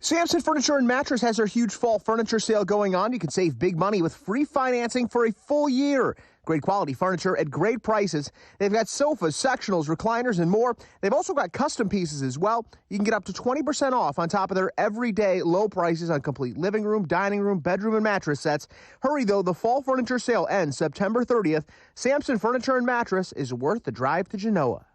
Sampson Furniture and Mattress has their huge fall furniture sale going on. You can save big money with free financing for a full year. Great quality furniture at great prices. They've got sofas, sectionals, recliners, and more. They've also got custom pieces as well. You can get up to 20% off on top of their everyday low prices on complete living room, dining room, bedroom, and mattress sets. Hurry, though. The fall furniture sale ends September 30th. Sampson Furniture and Mattress is worth the drive to Genoa.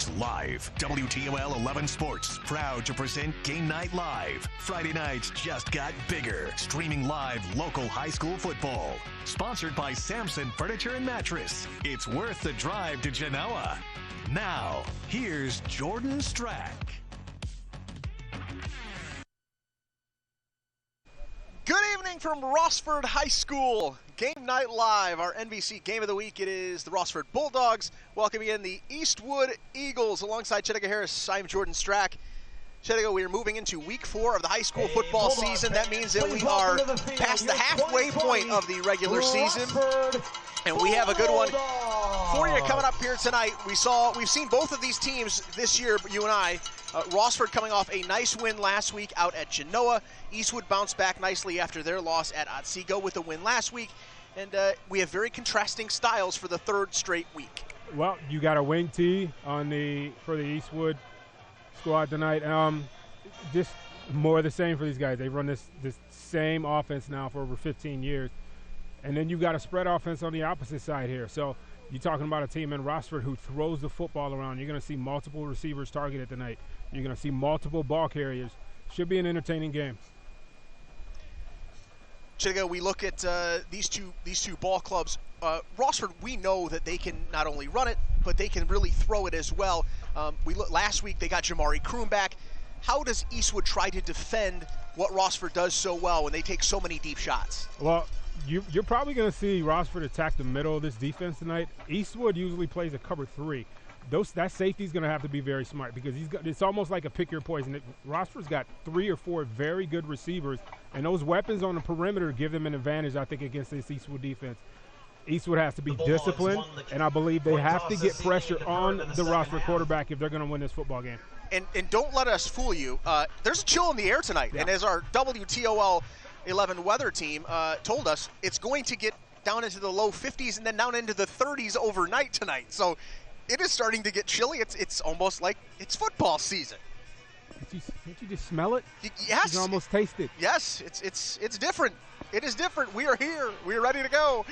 Sports Live. WTOL 11 Sports, proud to present Game Night Live. Friday nights just got bigger. Streaming live local high school football. Sponsored by Sampson Furniture and Mattress. It's worth the drive to Genoa. Now, here's Jordan Strack. Good evening from Rossford High School. Game Night Live, our NBC Game of the Week. It is the Rossford Bulldogs welcoming in the Eastwood Eagles alongside Chedehga Harris. I'm Jordan Strack. Chedehga, we are moving into week 4 of the high school football season. That means that we are past the halfway point of the regular season. And we have a good one for you coming up here tonight. We've seen both of these teams this year, you and I. Rossford coming off a nice win last week out at Genoa. Eastwood bounced back nicely after their loss at Otsego with a win last week. And we have very contrasting styles for the third straight week. Well, you got a wing tee for the Eastwood squad tonight. Just more of the same for these guys. They run this same offense now for over 15 years. And then you've got a spread offense on the opposite side here. So you're talking about a team in Rossford who throws the football around. You're going to see multiple receivers targeted tonight. You're going to see multiple ball carriers. Should be an entertaining game. Chedehga, we look at these two ball clubs. Rossford, we know that they can not only run it, but they can really throw it as well. Last week they got Jamari Kroom back. How does Eastwood try to defend what Rossford does so well when they take so many deep shots? Well, you're probably going to see Rossford attack the middle of this defense tonight. Eastwood usually plays a cover 3. That safety's going to have to be very smart because it's almost like a pick your poison. Rossford's got 3 or 4 very good receivers, and those weapons on the perimeter give them an advantage, I think, against this Eastwood defense. Eastwood has to be disciplined, and I believe they have to get pressure on the Rossford quarterback if they're going to win this football game. And don't let us fool you. There's a chill in the air tonight, and as our WTOL 11 weather team told us, it's going to get down into the low 50s and then down into the 30s overnight tonight. So it is starting to get chilly. It's almost like it's football season. Can't you just smell it? Yes. You can almost taste it. Yes, it's different. It is different. We are here. We are ready to go.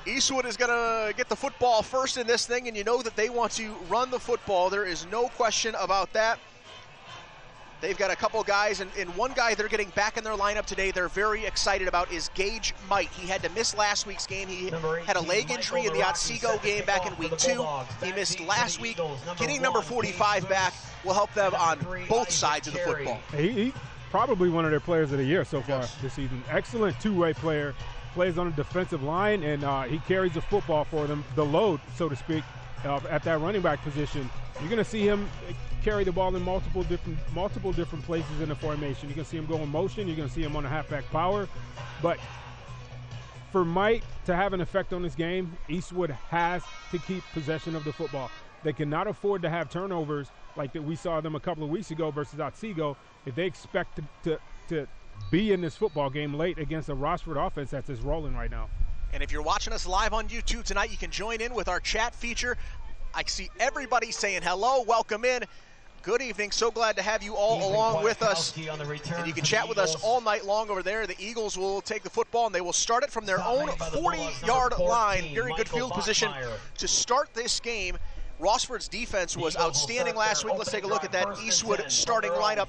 Eastwood is going to get the football first in this thing, and you know that they want to run the football. There is no question about that. They've got a couple guys, and one guy they're getting back in their lineup today they're very excited about is Gage Might. He had to miss last week's game. He had a leg injury in the Otsego game back in week 2. He missed last week. Getting number 45 back will help them on both sides of the football. He's probably one of their players of the year so far this season. Excellent two-way player. Plays on a defensive line, and he carries the football for them, the load, so to speak, at that running back position. You're going to see him carry the ball in multiple different places in the formation. You can see him go in motion. You're going to see him on a halfback power. But for Mike to have an effect on this game, Eastwood has to keep possession of the football. They cannot afford to have turnovers like that we saw them a couple of weeks ago versus Otsego if they expect to be in this football game late against a Rossford offense that's just rolling right now. And if you're watching us live on YouTube tonight, you can join in with our chat feature. I see everybody saying hello, welcome in. Good evening, so glad to have you all along with us. And you can chat with us all night long over there. The Eagles will take the football, and they will start it from their own 40-yard line. Very good field position to start this game. Rossford's defense was outstanding last week. Let's take a look at that Eastwood starting lineup.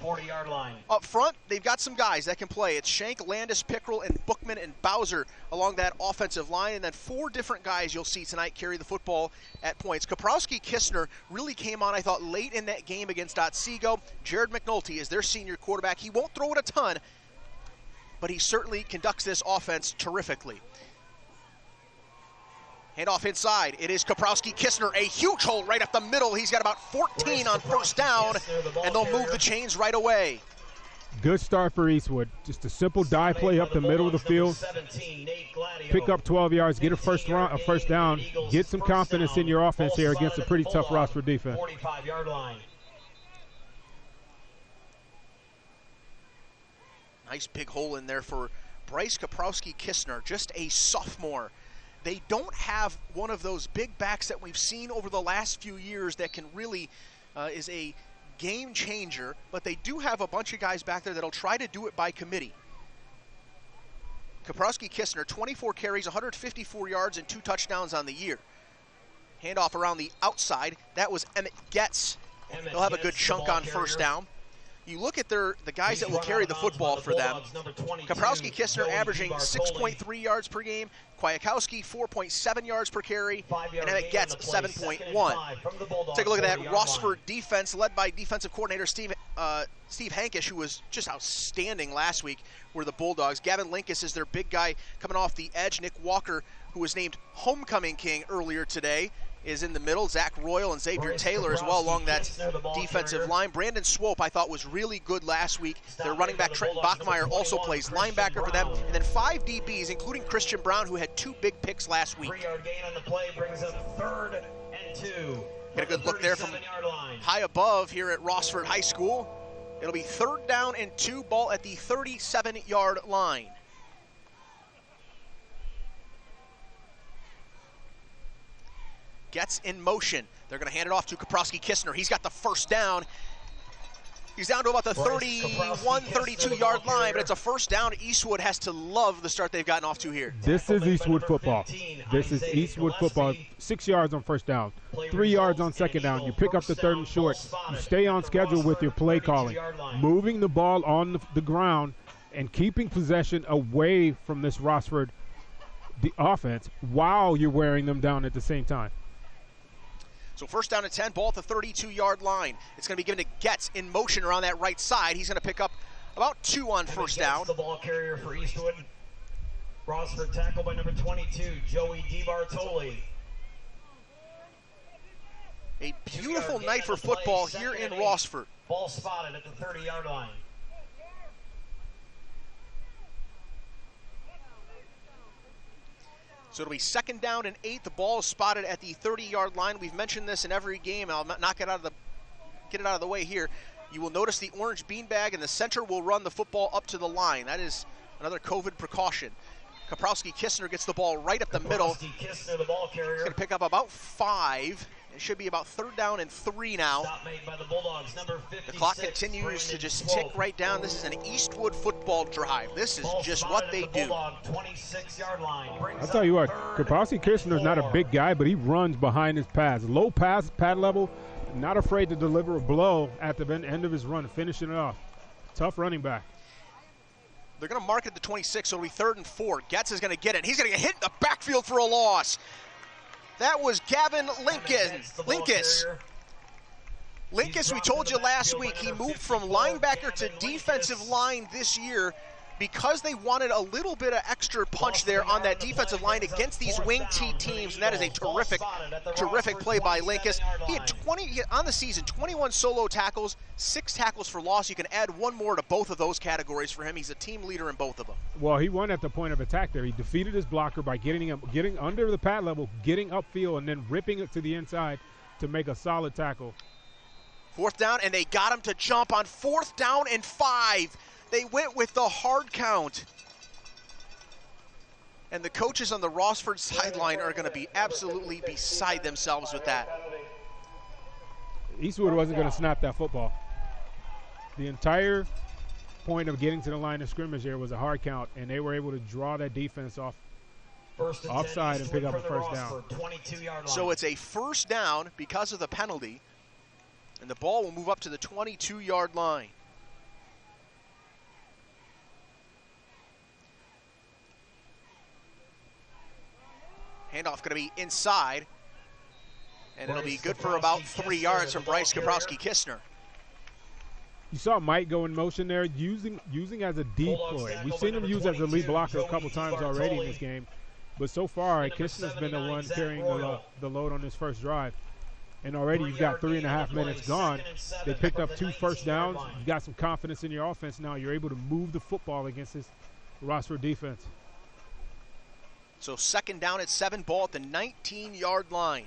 Up front, they've got some guys that can play. It's Shank, Landis, Pickrell, and Bookman and Bowser along that offensive line. And then 4 different guys you'll see tonight carry the football at points. Kaprowski-Kistner really came on, I thought, late in that game against Otsego. Jared McNulty is their senior quarterback. He won't throw it a ton, but he certainly conducts this offense terrifically. Handoff inside. It is Kaprowski-Kistner, a huge hole right up the middle. He's got about 14 on first down, and they'll move the chains right away. Good start for Eastwood. Just a simple dive play up the middle of the field. Pick up 12 yards, get a first down, get some confidence in your offense here against a pretty tough Rossford defense. 45-yard line. Nice big hole in there for Bryce Kaprowski-Kistner, just a sophomore. They don't have one of those big backs that we've seen over the last few years that can really is a game changer, but they do have a bunch of guys back there that'll try to do it by committee. Kaprowski-Kistner, 24 carries, 154 yards, and 2 touchdowns on the year. Handoff around the outside. That was Emmett Getz. They'll have a good chunk on first down. You look at the guys that will carry the football for them. Kaprowski-Kistner averaging 6.3 yards per game. Kwiatkowski 4.7 yards per carry. And Emmett Getz 7.1. Take a look at that Rossford defense led by defensive coordinator Steve Hankish, who was just outstanding last week, were the Bulldogs. Gavin Linkus is their big guy coming off the edge. Nick Walker, who was named Homecoming King earlier today, is in the middle. Zach Royal and Xavier Taylor as well along that defensive line. Brandon Swope, I thought, was really good last week. Their running back Trenton Bachmeyer also plays linebacker for them. And then 5 DBs, including Christian Brown, who had 2 big picks last week. 3-yard gain on the play brings up 3rd and 2. Get a good look there from high above here at Rossford High School. It'll be 3rd down and 2, ball at the 37-yard line. Gets in motion. They're going to hand it off to Kaprowski-Kistner. He's got the first down. He's down to about the 31, 32-yard line, but it's a first down. Eastwood has to love the start they've gotten off to here. This is Eastwood football. This is Eastwood football. 6 yards on first down, 3 yards on second down. You pick up the 3rd and short. You stay on schedule with your play calling, moving the ball on the ground and keeping possession away from this Rossford offense while you're wearing them down at the same time. So first down and 10, ball at the 32-yard line. It's going to be given to Getz in motion around that right side. He's going to pick up about 2 on first down. The ball carrier for Eastwood. Rossford tackled by number 22, Joey DiBartoli. A beautiful night for football here in Rossford. Ball spotted at the 30-yard line. So it'll be 2nd down and 8. The ball is spotted at the 30-yard line. We've mentioned this in every game. I'll not get it out of the way here. You will notice the orange beanbag, and the center will run the football up to the line. That is another COVID precaution. Kaprowski-Kistner gets the ball right up the middle. Kaprowski-Kistner, the ball carrier. He's going to pick up about 5. It should be about 3rd down and 3 now. Stop made by the Bulldogs, number 56, the clock continues to just tick right down. This is an Eastwood football drive. This is just what they do. 26-yard line. I'll tell you what, Kaprowski-Kistner is not a big guy, but he runs behind his pads. Low pass, pad level, not afraid to deliver a blow at the end of his run, finishing it off. Tough running back. They're going to mark it to 26, so it'll be 3rd and 4. Getz is going to get it. He's going to get hit in the backfield for a loss. That was Gavin Linkus. Linkus, we told you last week, he moved from linebacker to defensive line this year because they wanted a little bit of extra punch there on that defensive line against these wing T teams, and that is a terrific play by Linkus. He had on the season, 21 solo tackles, 6 tackles for loss. You can add 1 more to both of those categories for him. He's a team leader in both of them. Well, he won at the point of attack there. He defeated his blocker by getting under the pad level, getting upfield, and then ripping it to the inside to make a solid tackle. 4th down, and they got him to jump on 4th down and 5. They went with the hard count. And the coaches on the Rossford sideline are going to be absolutely beside themselves with that. Eastwood wasn't going to snap that football. The entire point of getting to the line of scrimmage there was a hard count, and they were able to draw that defense offside and pick up a first down. So it's a first down because of the penalty, and the ball will move up to the 22-yard line. Handoff going to be inside, and it'll be good for about 3 yards from Bryce Kaprowski-Kistner. You saw Mike go in motion there, using as a decoy. We've seen him use as a lead blocker a couple times already in this game, but so far, Kistner's been the one carrying the load on this first drive. And already you've got 3.5 minutes gone. They picked up 2 first downs. You got some confidence in your offense now. You're able to move the football against this Rossford defense. So 2nd down at 7, ball at the 19-yard line.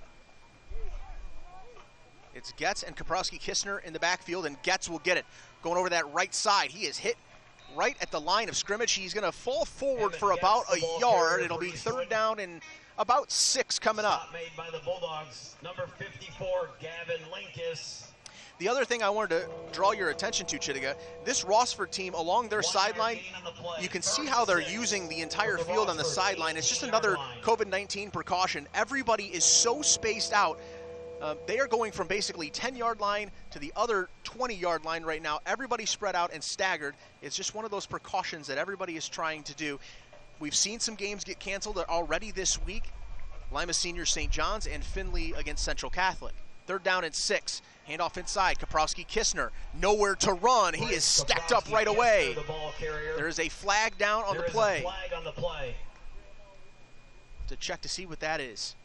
It's Getz and Kaprowski-Kistner in the backfield, and Getz will get it. Going over that right side, he is hit right at the line of scrimmage. He's going to fall forward for about a yard. It'll be 3rd down and about 6 coming up. Stop made by the Bulldogs, number 54, Gavin Linkus. The other thing I wanted to draw your attention to, Chedehga, this Rossford team along their sideline, you can see how they're using the entire field on the sideline. It's just another COVID-19 precaution. Everybody is so spaced out. They are going from basically 10-yard line to the other 20-yard line right now. Everybody spread out and staggered. It's just one of those precautions that everybody is trying to do. We've seen some games get canceled already this week. Lima Senior St. John's and Findlay against Central Catholic. 3rd down and 6. Handoff inside. Kaprowski-Kistner. Nowhere to run. He is stacked up right away. There is a flag down on the play. To check to see what that is.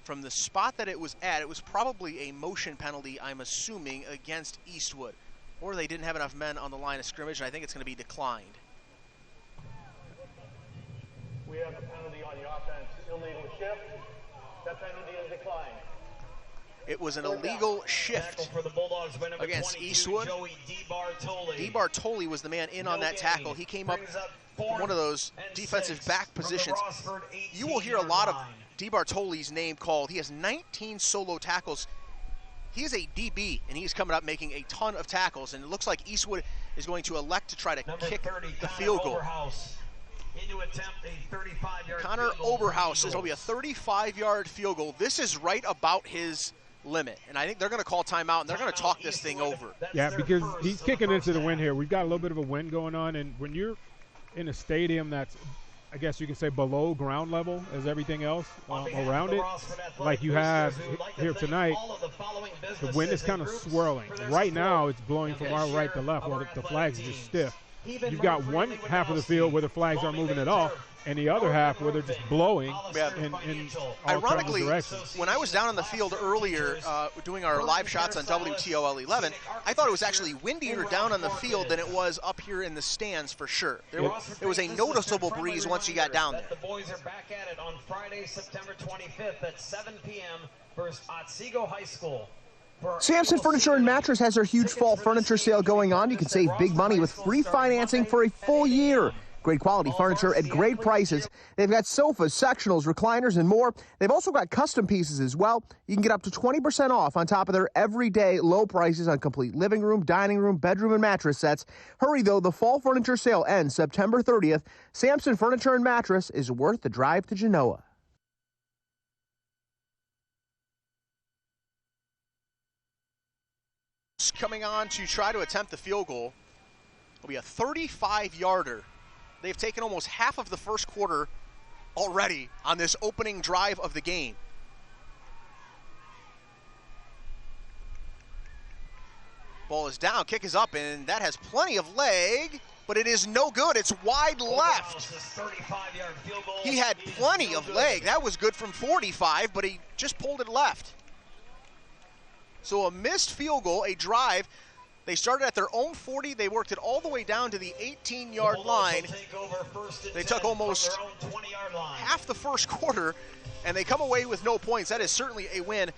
From the spot that it was at, it was probably a motion penalty, I'm assuming, against Eastwood. Or they didn't have enough men on the line of scrimmage, and I think it's going to be declined. We have a penalty on the offense, illegal shift. That penalty is declined. It was an illegal shift For the Bulldogs by number against 22, Eastwood. Joey DeBartoli was the man in on that tackle. He came up from one of those defensive back positions. You will hear a lot of DeBartoli's name called. He has 19 solo tackles. He is a DB, and he's coming up making a ton of tackles. And it looks like Eastwood is going to elect to try to kick the field goal. Connor Oberhaus says it'll be a 35-yard field goal. This is right about his limit, and I think they're going to call timeout, and they're going to talk this thing over. Yeah, because he's kicking into the wind here. We've got a little bit of a wind going on, and when you're in a stadium that's, I guess you can say, below ground level as everything else around it, like you have here tonight, the wind is kind of swirling. Right now, it's blowing from our right to left while the flags are just stiff. You've got one half of the field where the flags aren't moving at all, and the other half where they're just blowing in all Ironically, directions. when I was down on the field earlier doing our live shots on WTOL 11, I thought it was actually windier down on the field than it was up here in the stands for sure. There was a noticeable breeze once you got down there. The boys are back at it on Friday, September 25th at 7 p.m. versus Otsego High School. Sampson Furniture and Mattress has their huge fall furniture sale going on. You can save big money with free financing for a full year. Great quality furniture at great prices. They've got sofas, sectionals, recliners, and more. They've also got custom pieces as well. You can get up to 20% off on top of their everyday low prices on complete living room, dining room, bedroom, and mattress sets. Hurry, though. The fall furniture sale ends September 30th. Sampson Furniture and Mattress is worth the drive to Genoa. Coming on to try to attempt the field goal. It'll be a 35-yarder. They've taken almost half of the first quarter already on this opening drive of the game. Ball is down, kick is up, and that has plenty of leg, but it is no good. It's wide left. He had plenty of leg. That was good from 45, but he just pulled it left. So a missed field goal, a drive. They started at their own 40. They worked it all the way down to the 18-yard line. They took almost half the first quarter, and they come away with no points. That is certainly a win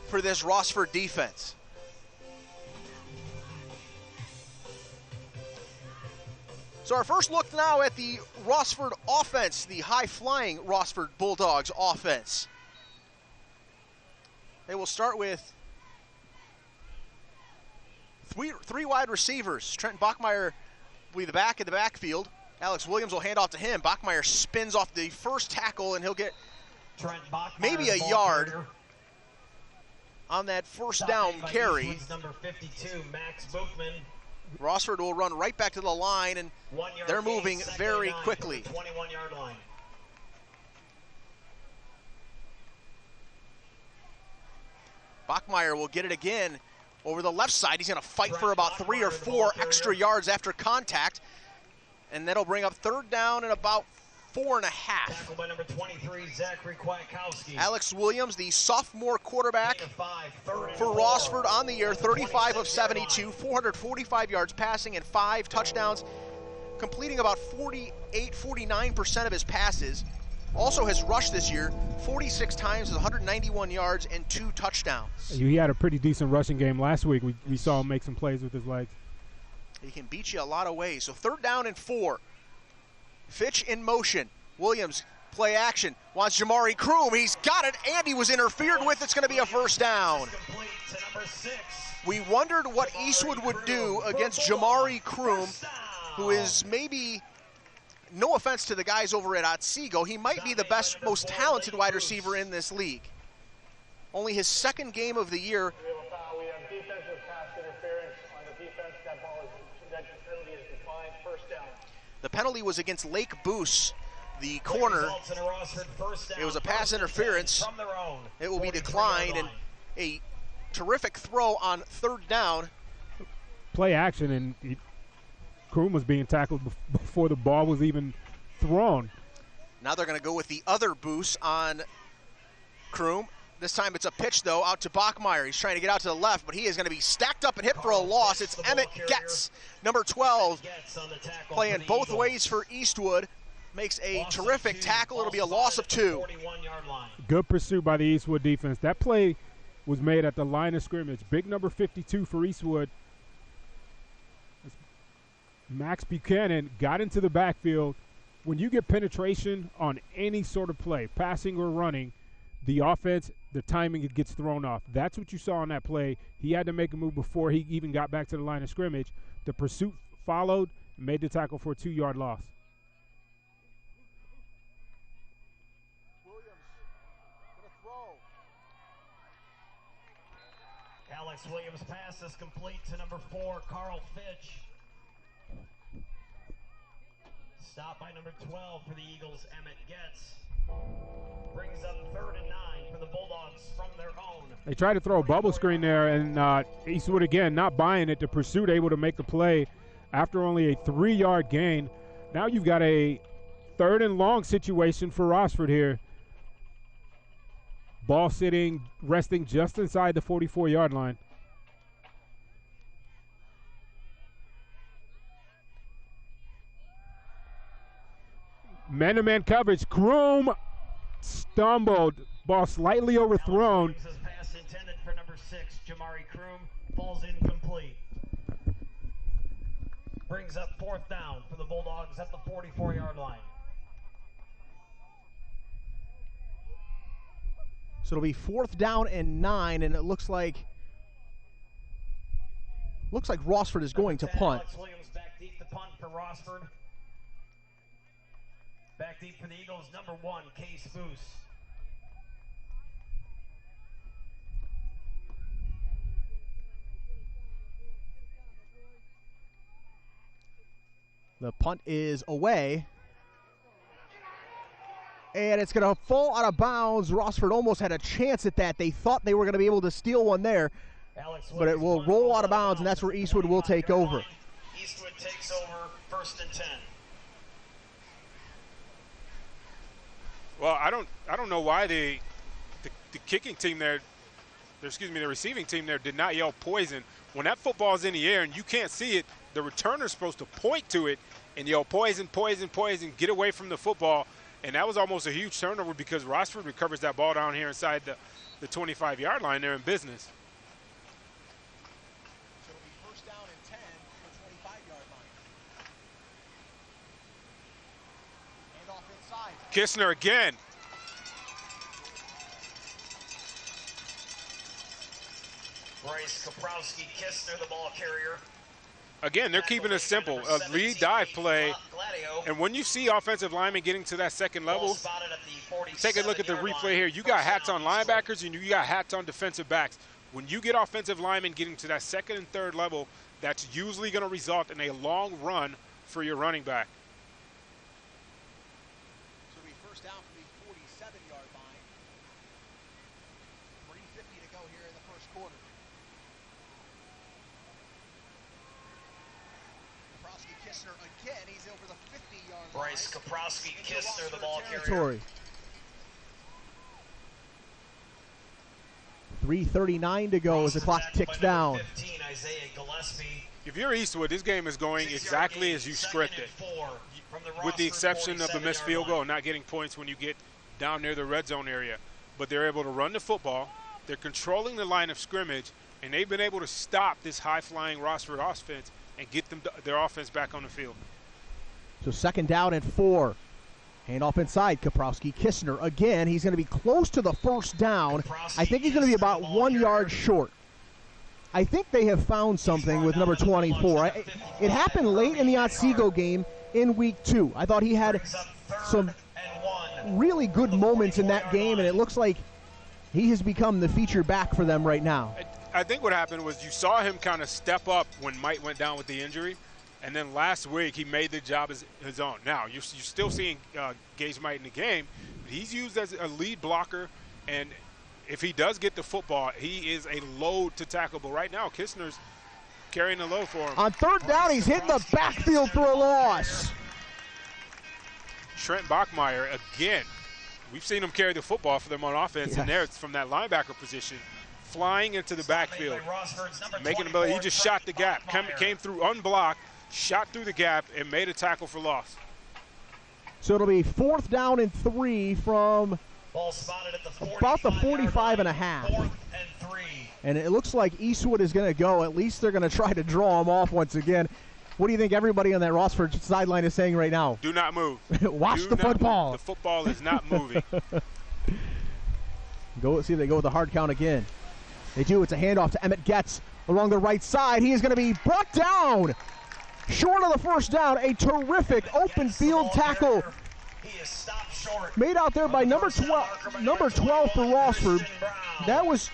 for this Rossford defense. So our first look now at the Rossford offense, the high-flying Rossford Bulldogs offense. They will start with three wide receivers. Trenton Bachmeyer will be the back in the backfield. Alex Williams will hand off to him. Bachmeyer spins off the first tackle, and he'll get maybe a yard on that first down carry. Number 52, Max Bookman. Rossford will run right back to the line, and they're moving very quickly. 21-yard line. Bachmeyer will get it again over the left side. He's going to fight for about 3 or 4 extra yards after contact, and that'll bring up 3rd down and about 4.5. Tackle by number 23, Zachary Kwiatkowski. Alex Williams, the sophomore quarterback for Rossford on the year, 35 of 72, 445 yards passing and 5 touchdowns, completing about 49% of his passes. Also has rushed this year 46 times with 191 yards and 2 touchdowns. He had a pretty decent rushing game last week. We saw him make some plays with his legs. He can beat you a lot of ways. So 3rd down and 4. Fitch in motion. Williams Play action. Wants Jamari Kroom. He's got it, and he was interfered with. It's going to be a first down. We wondered what Eastwood would do against Jamari Kroom, who is maybe, no offense to the guys over at Otsego, he might be the best, most talented wide receiver in this league. Only his second game of the year. We have defensive pass interference on the defense. That penalty is declined. First down. The penalty was against Lake Boos, the corner. It was a pass interference. It will be declined, and a terrific throw on third down. Play action, and Kroom was being tackled before the ball was even thrown. Now they're going to go with the other Boos on Kroom. This time it's a pitch, though, out to Bachmeyer. He's trying to get out to the left, but he is going to be stacked up and hit for a loss. It's Emmett Getz, number 12, playing both ways for Eastwood. Makes a terrific tackle. It'll be a loss of 2. Good pursuit by the Eastwood defense. That play was made at the line of scrimmage. Big number 52 for Eastwood. Max Buchanan got into the backfield. When you get penetration on any sort of play, passing or running, the offense, the timing, it gets thrown off. That's what you saw on that play. He had to make a move before he even got back to the line of scrimmage. The pursuit followed, made the tackle for a 2-yard loss. Alex Williams pass is complete to number 4, Carl Fitch. Stop by number 12 for the Eagles, Emmett Getz. Brings up 3rd and 9 for the Bulldogs from their own. They tried to throw a bubble screen there, and Eastwood, again, not buying it. The pursuit able to make the play after only a 3-yard gain. Now you've got a 3rd and long situation for Rossford here. Ball sitting, resting just inside the 44-yard line. Man-to-man coverage. Kroom stumbled. Ball slightly overthrown. Pass intended for number 6, Jamari Kroom, falls incomplete. Brings up 4th down for the Bulldogs at the 44-yard line. So it'll be 4th down and 9, and it looks like Rossford is going to punt. Alex Williams back deep to punt for Rossford. Back deep for the Eagles, number 1, Case Boos. The punt is away. And it's going to fall out of bounds. Rossford almost had a chance at that. They thought they were going to be able to steal one there. But it will roll out of bounds, and that's where Eastwood will take over. Eastwood takes over 1st and 10. Well, I don't know why the kicking team there, the receiving team there did not yell poison. When that football's in the air and you can't see it, the returner's supposed to point to it and yell poison, poison, poison, get away from the football. And that was almost a huge turnover because Rossford recovers that ball down here inside the 25-yard line. They're in business. So it'll be 1st down and 10 at the 25-yard line. And off inside. Kistner again. Bryce Kaprowski-Kistner, the ball carrier. Again, they're keeping it simple. A lead dive play. And when you see offensive linemen getting to that second level, take a look at the replay here. You got hats on linebackers and you got hats on defensive backs. When you get offensive linemen getting to that 2nd and 3rd level, that's usually going to result in a long run for your running back. So it'll be 1st down from the 47-yard line. 3:50 to go here in the 1st quarter. Kaprowski-Kistner again. He's over the 50-yard line. Bryce Kaprowski-Kistner, the ball carrier. 3:39 to go as the clock ticks down. 15, Isaiah Gillespie. If you're Eastwood, this game is going exactly as you scripted, with the exception of the missed field goal and not getting points when you get down near the red zone area. But they're able to run the football. They're controlling the line of scrimmage, and they've been able to stop this high-flying Rossford offense and get them their offense back on the field. So 2nd down and 4. Handoff inside, Kaprowski. Kistner again. He's going to be close to the first down. I think he's going to be about 1 yard short. I think they have found something with number 24. It happened late in the Otsego game in week 2. I thought he had some really good moments in that game, and it looks like he has become the feature back for them right now. I think what happened was you saw him kind of step up when Mike went down with the injury. And then last week, he made the job his own. Now, you're still seeing Gage Mite in the game. But he's used as a lead blocker, and if he does get the football, he is a load to tackle. But right now, Kistner's carrying the load for him. On third down, he's hitting the backfield for a loss. Trent Bachmeier, again, we've seen him carry the football for them on offense, and there it's from that linebacker position, flying into the backfield, making ability. He just shot the gap, came through unblocked, shot through the gap, and made a tackle for loss. So it'll be 4th down and 3 from about the 45 and a half. And it looks like Eastwood is going to go. At least they're going to try to draw him off once again. What do you think everybody on that Rossford sideline is saying right now? Do not move. Watch the football. The football is not moving. See if they go with the hard count again. They do. It's a handoff to Emmett Getz along the right side. He is going to be brought down. Short of the first down, a terrific open field tackle made out there by number 12 for Rossford. That was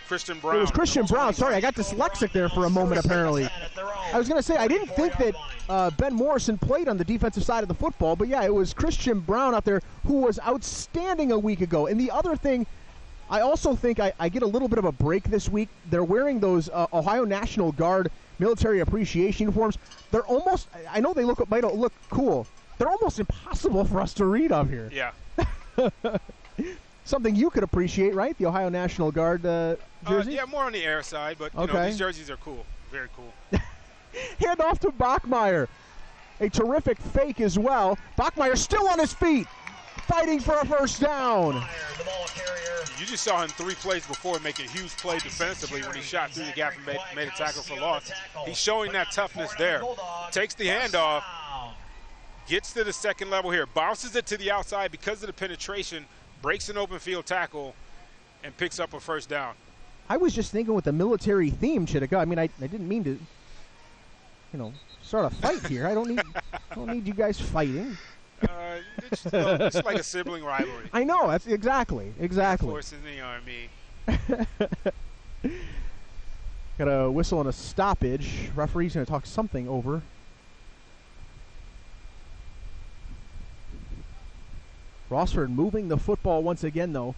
Christian Brown. It was Christian Brown. Sorry, I got dyslexic there for a moment, apparently. I was going to say, I didn't think that Ben Morrison played on the defensive side of the football, but yeah, it was Christian Brown out there who was outstanding a week ago. And the other thing, I also think I get a little bit of a break this week. They're wearing those Ohio National Guard military appreciation uniforms. They're almost, I know they might look cool. They're almost impossible for us to read up here. Yeah. Something you could appreciate, right? The Ohio National Guard jersey? Yeah, more on the air side, but you know, these jerseys are cool. Very cool. Hand off to Bachmeier. A terrific fake as well. Bachmeier still on his feet, fighting for a first down. You just saw him 3 plays before make a huge play defensively when he shot through the gap and made a tackle for loss. He's showing that toughness there. Takes the handoff, gets to the second level here, bounces it to the outside because of the penetration, breaks an open field tackle, and picks up a first down. I was just thinking with the military theme, Chedehga. I mean, I didn't mean to, start a fight here. I don't need you guys fighting. It's like a sibling rivalry. I know. That's exactly. Forces in the Army. Got a whistle and a stoppage. Referee's going to talk something over. Rossford moving the football once again, though.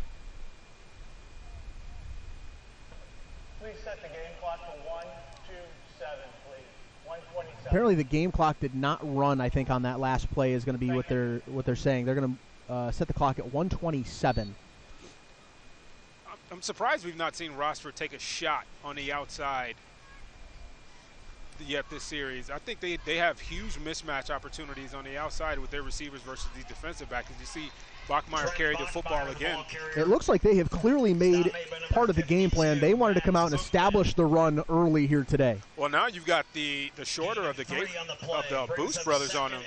Please set the game clock to 1:27, please. 1:27. Apparently the game clock did not run, I think, on that last play is going to be what they're saying. They're going to set the clock at 1:27. I'm surprised we've not seen Rossford take a shot on the outside yet this series. I think they have huge mismatch opportunities on the outside with their receivers versus these defensive backs. As you see Bachmeier carry the football again. It looks like they have clearly made part of the game plan. They wanted to come out and establish the run early here today. Well, now you've got the shorter of the Boost brothers on him.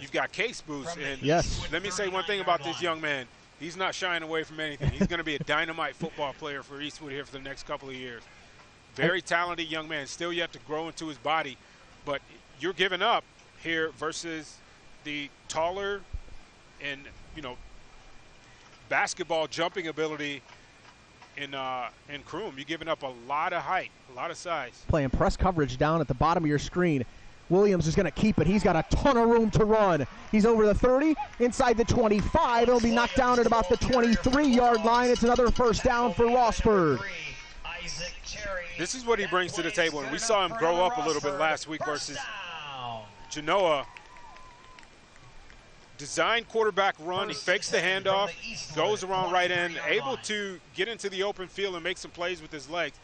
You've got Case Boost. And yes. Let me say one thing about this young man. He's not shying away from anything. He's going to be a dynamite football player for Eastwood here for the next couple of years. Very talented young man. Still yet to grow into his body. But you're giving up here versus the taller and, basketball jumping ability in Kroom. You're giving up a lot of height, a lot of size. Playing press coverage down at the bottom of your screen. Williams is going to keep it. He's got a ton of room to run. He's over the 30, inside the 25. It'll be knocked down at about the 23-yard line. It's another first down for Rossford. This is what he brings to the table, and we saw him grow up a little bit last week versus Genoa. Design quarterback run. He fakes the handoff, goes around right end, able to get into the open field and make some plays with his legs.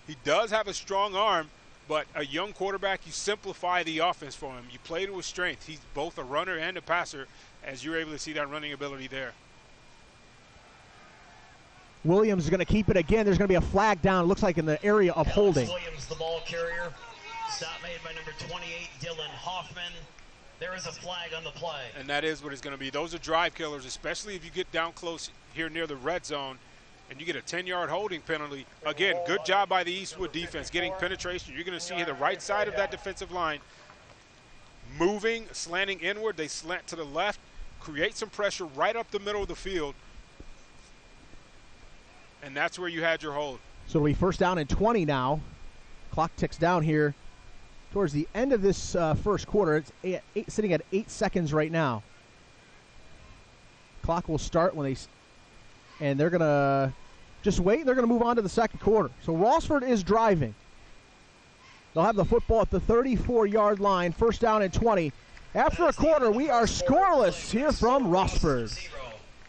He does have a strong arm, but a young quarterback, you simplify the offense for him. You play to his strength. He's both a runner and a passer, as you're able to see that running ability there. Williams is going to keep it again. There's going to be a flag down. It looks like in the area of holding. Williams, the ball carrier. Stop made by number 28, Dylan Hoffman. There is a flag on the play. And that is what it's going to be. Those are drive killers, especially if you get down close here near the red zone and you get a 10-yard holding penalty. Again, good job by the Eastwood defense getting penetration. You're going to see the right side of that defensive line moving, slanting inward. They slant to the left, create some pressure right up the middle of the field. And that's where you had your hold. So it'll be first down and 20 now. Clock ticks down here towards the end of this first quarter. It's sitting at 8 seconds right now. Clock will start when and they're going to just wait. They're going to move on to the second quarter. So Rossford is driving. They'll have the football at the 34-yard line, first down and 20. After a quarter, we are scoreless here from Rossford. 0,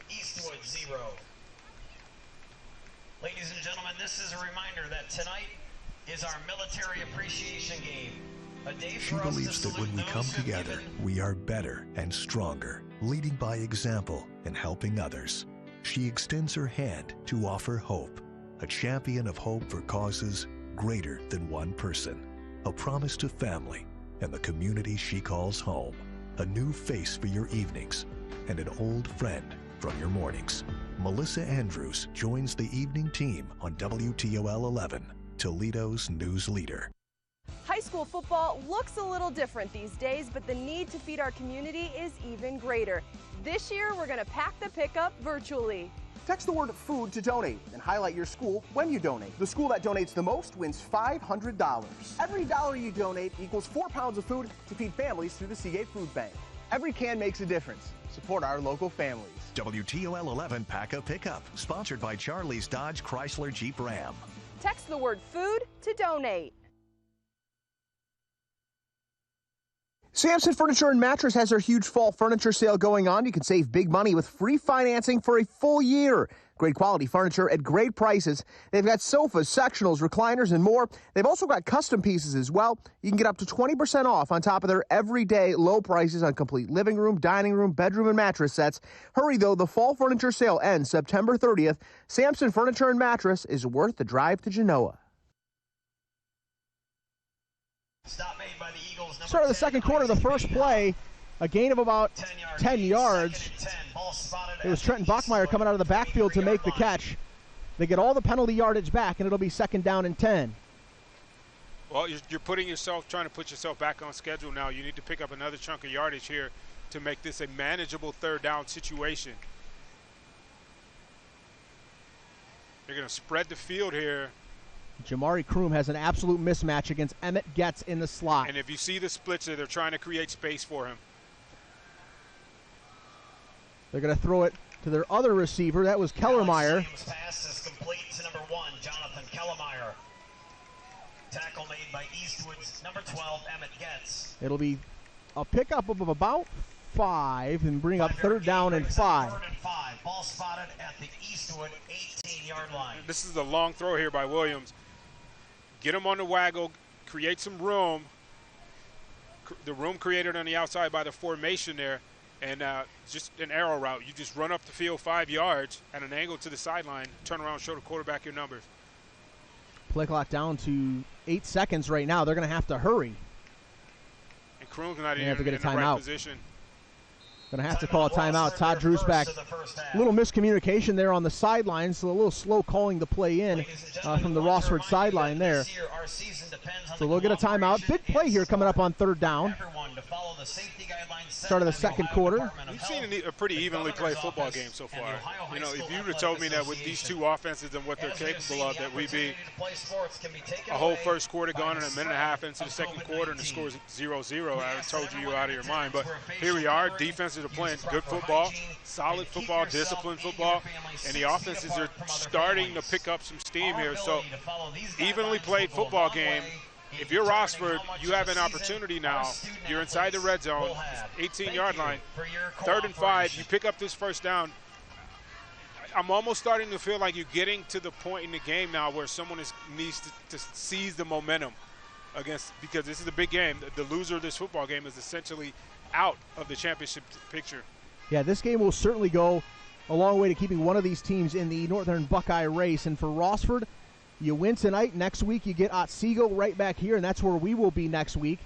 Eastwood 0. Ladies and gentlemen, this is a reminder that tonight is our military appreciation game. A day She for us believes to that when salute we those come who've together, given. we are better and stronger, leading by example and helping others. She extends her hand to offer hope, a champion of hope for causes greater than one person, a promise to family and the community she calls home, a new face for your evenings, and an old friend from your mornings. Melissa Andrews joins the evening team on WTOL 11, Toledo's news leader. High school football looks a little different these days, but the need to feed our community is even greater. This year, we're going to pack the pickup virtually. Text the word food to donate and highlight your school when you donate. The school that donates the most wins $500. Every dollar you donate equals 4 pounds of food to feed families through the Seagate Food Bank. Every can makes a difference. Support our local families. WTOL 11 Pack a Pickup, sponsored by Charlie's Dodge Chrysler Jeep Ram. Text the word food to donate. Sampson Furniture and Mattress has their huge fall furniture sale going on. You can save big money with free financing for a full year. Great quality furniture at great prices. They've got sofas, sectionals, recliners, and more. They've also got custom pieces as well. You can get up to 20% off on top of their everyday low prices on complete living room, dining room, bedroom, and mattress sets. Hurry, though. The fall furniture sale ends September 30th. Sampson Furniture and Mattress is worth the drive to Genoa. Stop made by the Eagles. Start of the second quarter, the first play, a gain of about 10 yards. It was Trenton Bachmeyer coming out of the backfield to make the catch. They get all the penalty yardage back, and it'll be second down and 10. Well, you're trying to put yourself back on schedule now. You need to pick up another chunk of yardage here to make this a manageable third down situation. They're going to spread the field here. Jamari Kroom has an absolute mismatch against Emmett Getz in the slot. And if you see the splits there, they're trying to create space for him. They're going to throw it to their other receiver. That was Kellermeyer. Pass is complete to number 1, Jonathan Kellermeyer. Tackle made by Eastwood's number 12, Emmett Getz. It'll be a pickup of about 5 and bring up third down and 5. Third and 5. Ball spotted at the Eastwood 18-yard line. This is a long throw here by Williams. Get him on the waggle, create some room. The room created on the outside by the formation there, and just an arrow route. You just run up the field 5 yards at an angle to the sideline, turn around, show the quarterback your numbers. Play clock down to 8 seconds right now. They're going to have to hurry. And Kroon's not even have to get in a the right timeout. position. Going to have to call a timeout. Todd Drewsback. A little miscommunication there on the sideline, so a little slow calling the play in from the Rossford sideline there. So they'll get a timeout. Big play here coming up on third down. Start of the second quarter. We've seen a pretty evenly played football game so far. You know, if you would have told me that with these two offenses and what they're capable of, that we'd be a whole first quarter gone and a minute and a half into the second quarter and the score is 0-0, I would have told you out of your mind. But here we are. Defenses are playing good football, solid football, disciplined football, and the offenses are starting to pick up some steam here. So evenly played football game. If you're Rossford, you have an opportunity now. You're inside the red zone, 18-yard line, 3rd and 5. You pick up this first down. I'm almost starting to feel like you're getting to the point in the game now where someone needs to seize the momentum because this is a big game. The loser of this football game is essentially out of the championship picture. Yeah, this game will certainly go a long way to keeping one of these teams in the Northern Buckeye race. And for Rossford, you win tonight. Next week you get Otsego right back here, and that's where we will be next week.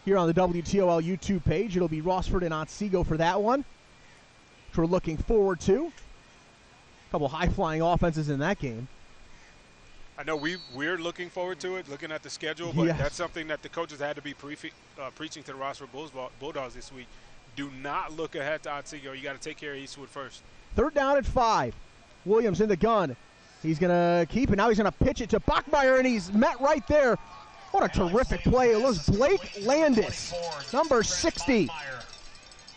here on the WTOL YouTube page. It'll be Rossford and Otsego for that one, which we're looking forward to. A couple high-flying offenses in that game. I know we're looking forward to it, looking at the schedule, but Yes. that's something that the coaches had to be preaching to the Rossford Bulldogs this week. Do not look ahead to Otsego. You got to take care of Eastwood first. 3rd down at 5. Williams in the gun. He's going to keep it. Now he's going to pitch it to Bachmeyer, and he's met right there. What a terrific play. It was Blake Landis, number 60,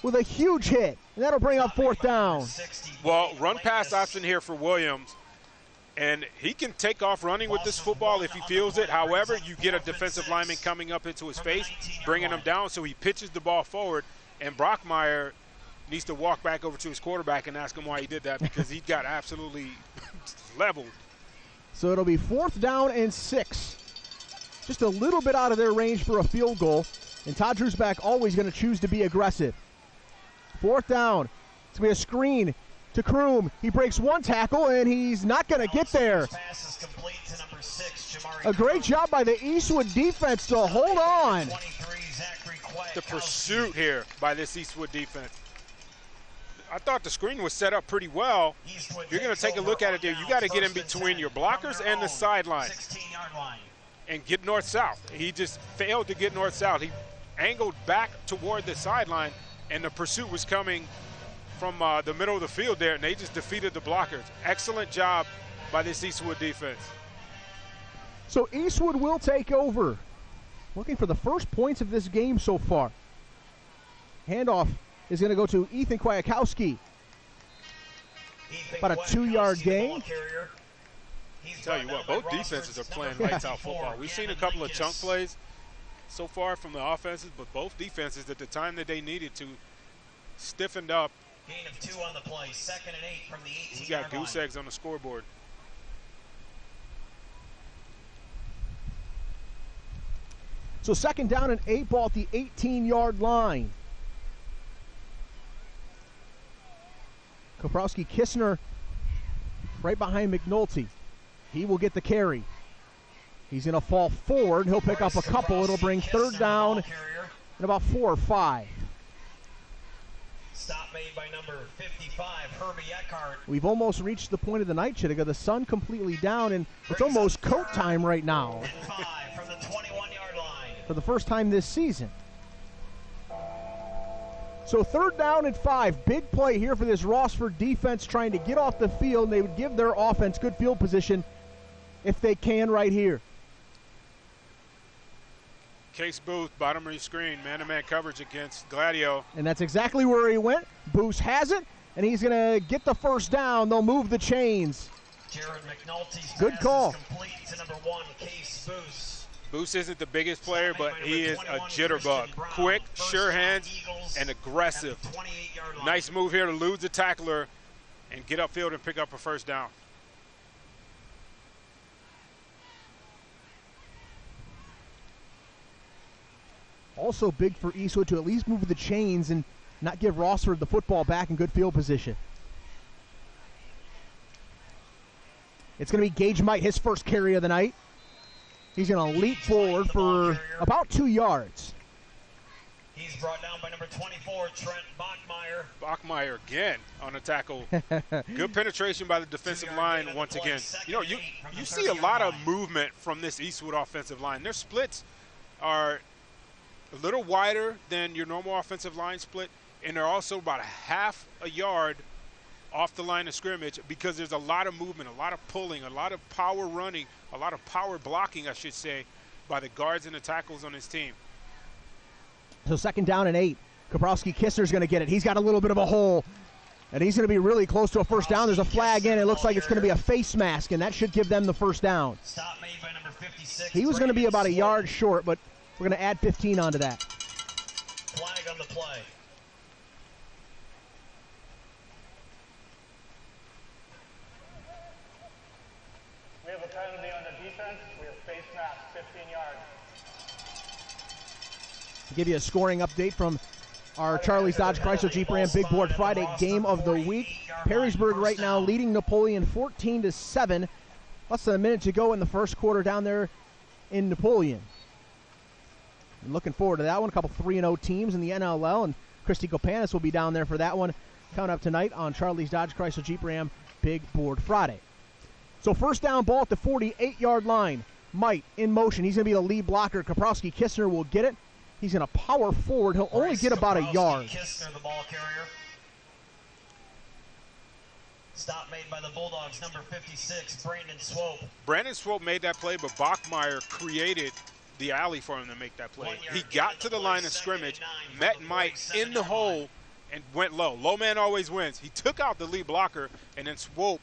with a huge hit. And that'll bring up 4th down. Well, run-pass option here for Williams. And he can take off running with this football if he feels it. However, you get a defensive lineman coming up into his face, bringing him down, so he pitches the ball forward. And Brockmeyer needs to walk back over to his quarterback and ask him why he did that, because he got absolutely leveled. So it'll be 4th down and 6. Just a little bit out of their range for a field goal. And Todd Drewsback always going to choose to be aggressive. 4th down. It's going to be a screen to Kroom. He breaks one tackle, and he's not going to get there. A great job by the Eastwood defense to hold on. The pursuit here by this Eastwood defense. I thought the screen was set up pretty well. You're going to take a look at it there. You got to get in between your blockers and the sideline and get north-south. He just failed to get north-south. He angled back toward the sideline, and the pursuit was coming from the middle of the field there, and they just defeated the blockers. Excellent job by this Eastwood defense. So Eastwood will take over. Looking for the first points of this game so far. Handoff is going to go to Ethan Kwiatkowski. About a 2-yard gain. Tell you what, both defenses are playing lights-out football. We've seen a couple of chunk plays so far from the offenses, but both defenses at the time that they needed to stiffened up. Gain of 2 on the play, 2nd and 8 from the 18-yard line. We got goose eggs on the scoreboard. So 2nd down and 8, ball at the 18-yard line. Koprowski-Kistner right behind McNulty. He will get the carry. He's going to fall forward. He'll pick up a couple. It'll bring 3rd down and about 4 or 5. Stop made by number 55, Herbie Eckhart. We've almost reached the point of the night, Chedehga. The sun completely down, and it's almost coat time right now. 5 from the 21-yard line. For the first time this season. So 3rd down and 5. Big play here for this Rossford defense trying to get off the field. They would give their offense good field position if they can right here. Case Booth, bottom of your screen, man-to-man coverage against Gladio. And that's exactly where he went. Booth has it, and he's going to get the 1st down. They'll move the chains. Jared McNulty's good call. Complete to number 1, Case Booth. Booth isn't the biggest player, but he is a jitterbug. Quick, sure hands, and aggressive. Nice move here to elude the tackler and get upfield and pick up a 1st down. Also big for Eastwood to at least move the chains and not give Rossford the football back in good field position. It's going to be Gage Might, his first carry of the night. He's going to leap forward for about 2 yards. He's brought down by number 24, Trent Bachmeyer. Bachmeyer again on a tackle. Good penetration by the defensive line once again. You know, you see a lot of movement from this Eastwood offensive line. Their splits are a little wider than your normal offensive line split, and they're also about a half a yard off the line of scrimmage because there's a lot of movement, a lot of pulling, a lot of power running, a lot of power blocking, I should say, by the guards and the tackles on his team. So 2nd down and 8. Koprowski-Kistner's going to get it. He's got a little bit of a hole, and he's going to be really close to a 1st down. There's a flag in. It looks like it's going to be a face mask, and that should give them the 1st down. Stop made by number 56. He was going to be about a yard short, but we're going to add 15 onto that. Flag on the play. We have a penalty on the defense. We have face mask, 15 yards. To give you a scoring update from our Charlie's Dodge Chrysler Jeep Ram Big Board Friday game of the week. Perrysburg right now leading Napoleon 14-7. Less than a minute to go in the 1st quarter down there in Napoleon. And looking forward to that one. A couple 3-0 teams in the NLL, and Christy Kopanis will be down there for that one coming up tonight on Charlie's Dodge Chrysler Jeep Ram Big Board Friday. So first down ball at the 48-yard line. Might in motion. He's going to be the lead blocker. Kaprowski Kistner will get it. He's going to power forward. He'll only get about a yard. Kistner, the ball carrier. Stop made by the Bulldogs, number 56, Brandon Swope. Brandon Swope made that play, but Bachmeyer created the alley for him to make that play. He got to the line of scrimmage, met Mike in the hole, and went low. Low man always wins. He took out the lead blocker, and then Swope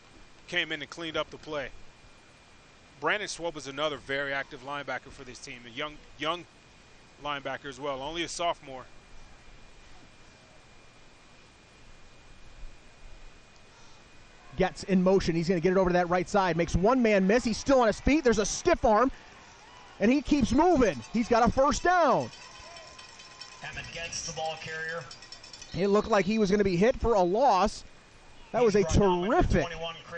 came in and cleaned up the play. Brandon Swope is another very active linebacker for this team, a young linebacker as well, only a sophomore. Gets in motion. He's going to get it over to that right side. Makes one man miss. He's still on his feet. There's a stiff arm, and he keeps moving. He's got a first down. Emmett gets the ball carrier. It looked like he was going to be hit for a loss. That was a terrific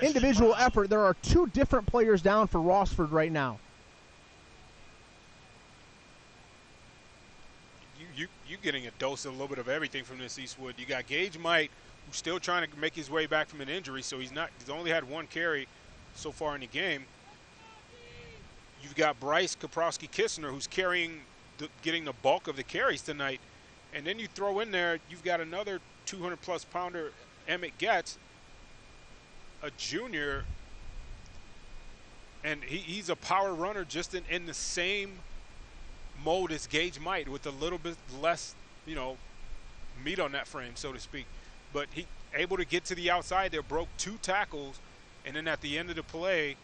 individual effort. There are two different players down for Rossford right now. You're getting a dose of a little bit of everything from this Eastwood. You got Gage Might, who's still trying to make his way back from an injury, so he's only had one carry so far in the game. You've got Bryce Kaprowski-Kistner, who's getting the bulk of the carries tonight. And then you throw in there, you've got another 200-plus pounder, Emmett Getz, a junior, and he's a power runner just in the same mode as Gage Might, with a little bit less, meat on that frame, so to speak. But he able to get to the outside there, broke 2 tackles, and then at the end of the play,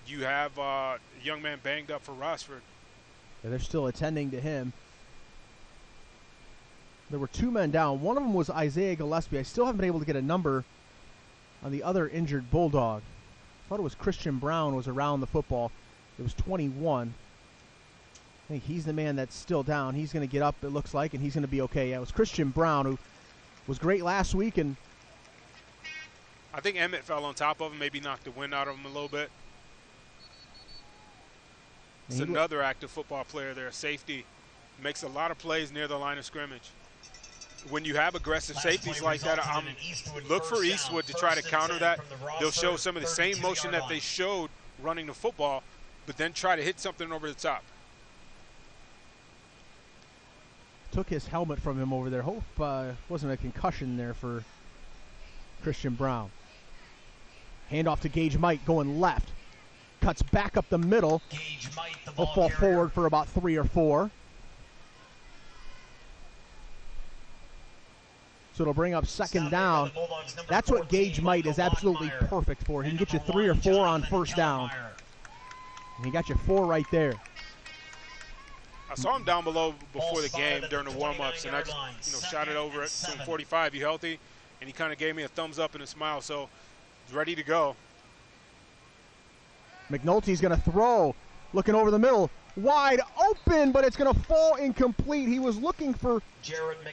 you have a young man banged up for Rossford. Yeah, they're still attending to him. There were 2 men down. One of them was Isaiah Gillespie. I still haven't been able to get a number on the other injured Bulldog. I thought it was Christian Brown was around the football. It was 21. I think he's the man that's still down. He's going to get up, it looks like, and he's going to be okay. Yeah, it was Christian Brown, who was great last week. And I think Emmett fell on top of him, maybe knocked the wind out of him a little bit. It's another active football player there, safety. Makes a lot of plays near the line of scrimmage. When you have aggressive safeties like that, look for Eastwood to try to counter that. They'll show some of the same motion that they showed running the football, but then try to hit something over the top. Took his helmet from him over there. Hope wasn't a concussion there for Christian Brown. Handoff to Gage Might going left. Cuts back up the middle. He'll fall forward for about 3 or 4. So it'll bring up second down. That's what Gage Might is absolutely perfect for. He can get you 3 or 4 on first down. And he got you 4 right there. I saw him down below before the game during the warm-ups, and I just, shot it over at 45. You healthy? And he kind of gave me a thumbs up and a smile, so he's ready to go. McNulty's going to throw, looking over the middle, wide open, but it's going to fall incomplete. He was looking for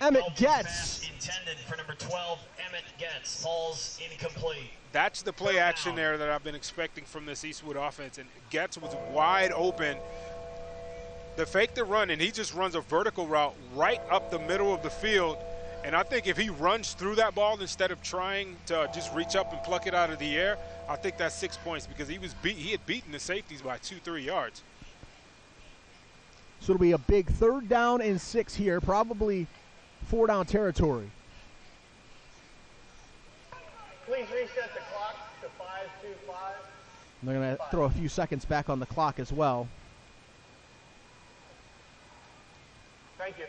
Emmett Getz. Intended for number 12, Emmett Getz, falls incomplete. That's the play action there that I've been expecting from this Eastwood offense, and Getz was wide open. The fake the run, and he just runs a vertical route right up the middle of the field. And I think if he runs through that ball instead of trying to just reach up and pluck it out of the air, I think that's 6 points, because he had beaten the safeties by 2-3 yards. So it'll be a big 3rd down and 6 here, probably 4 down territory. Please reset the clock to 5:25. They're going to throw a few seconds back on the clock as well. Thank you.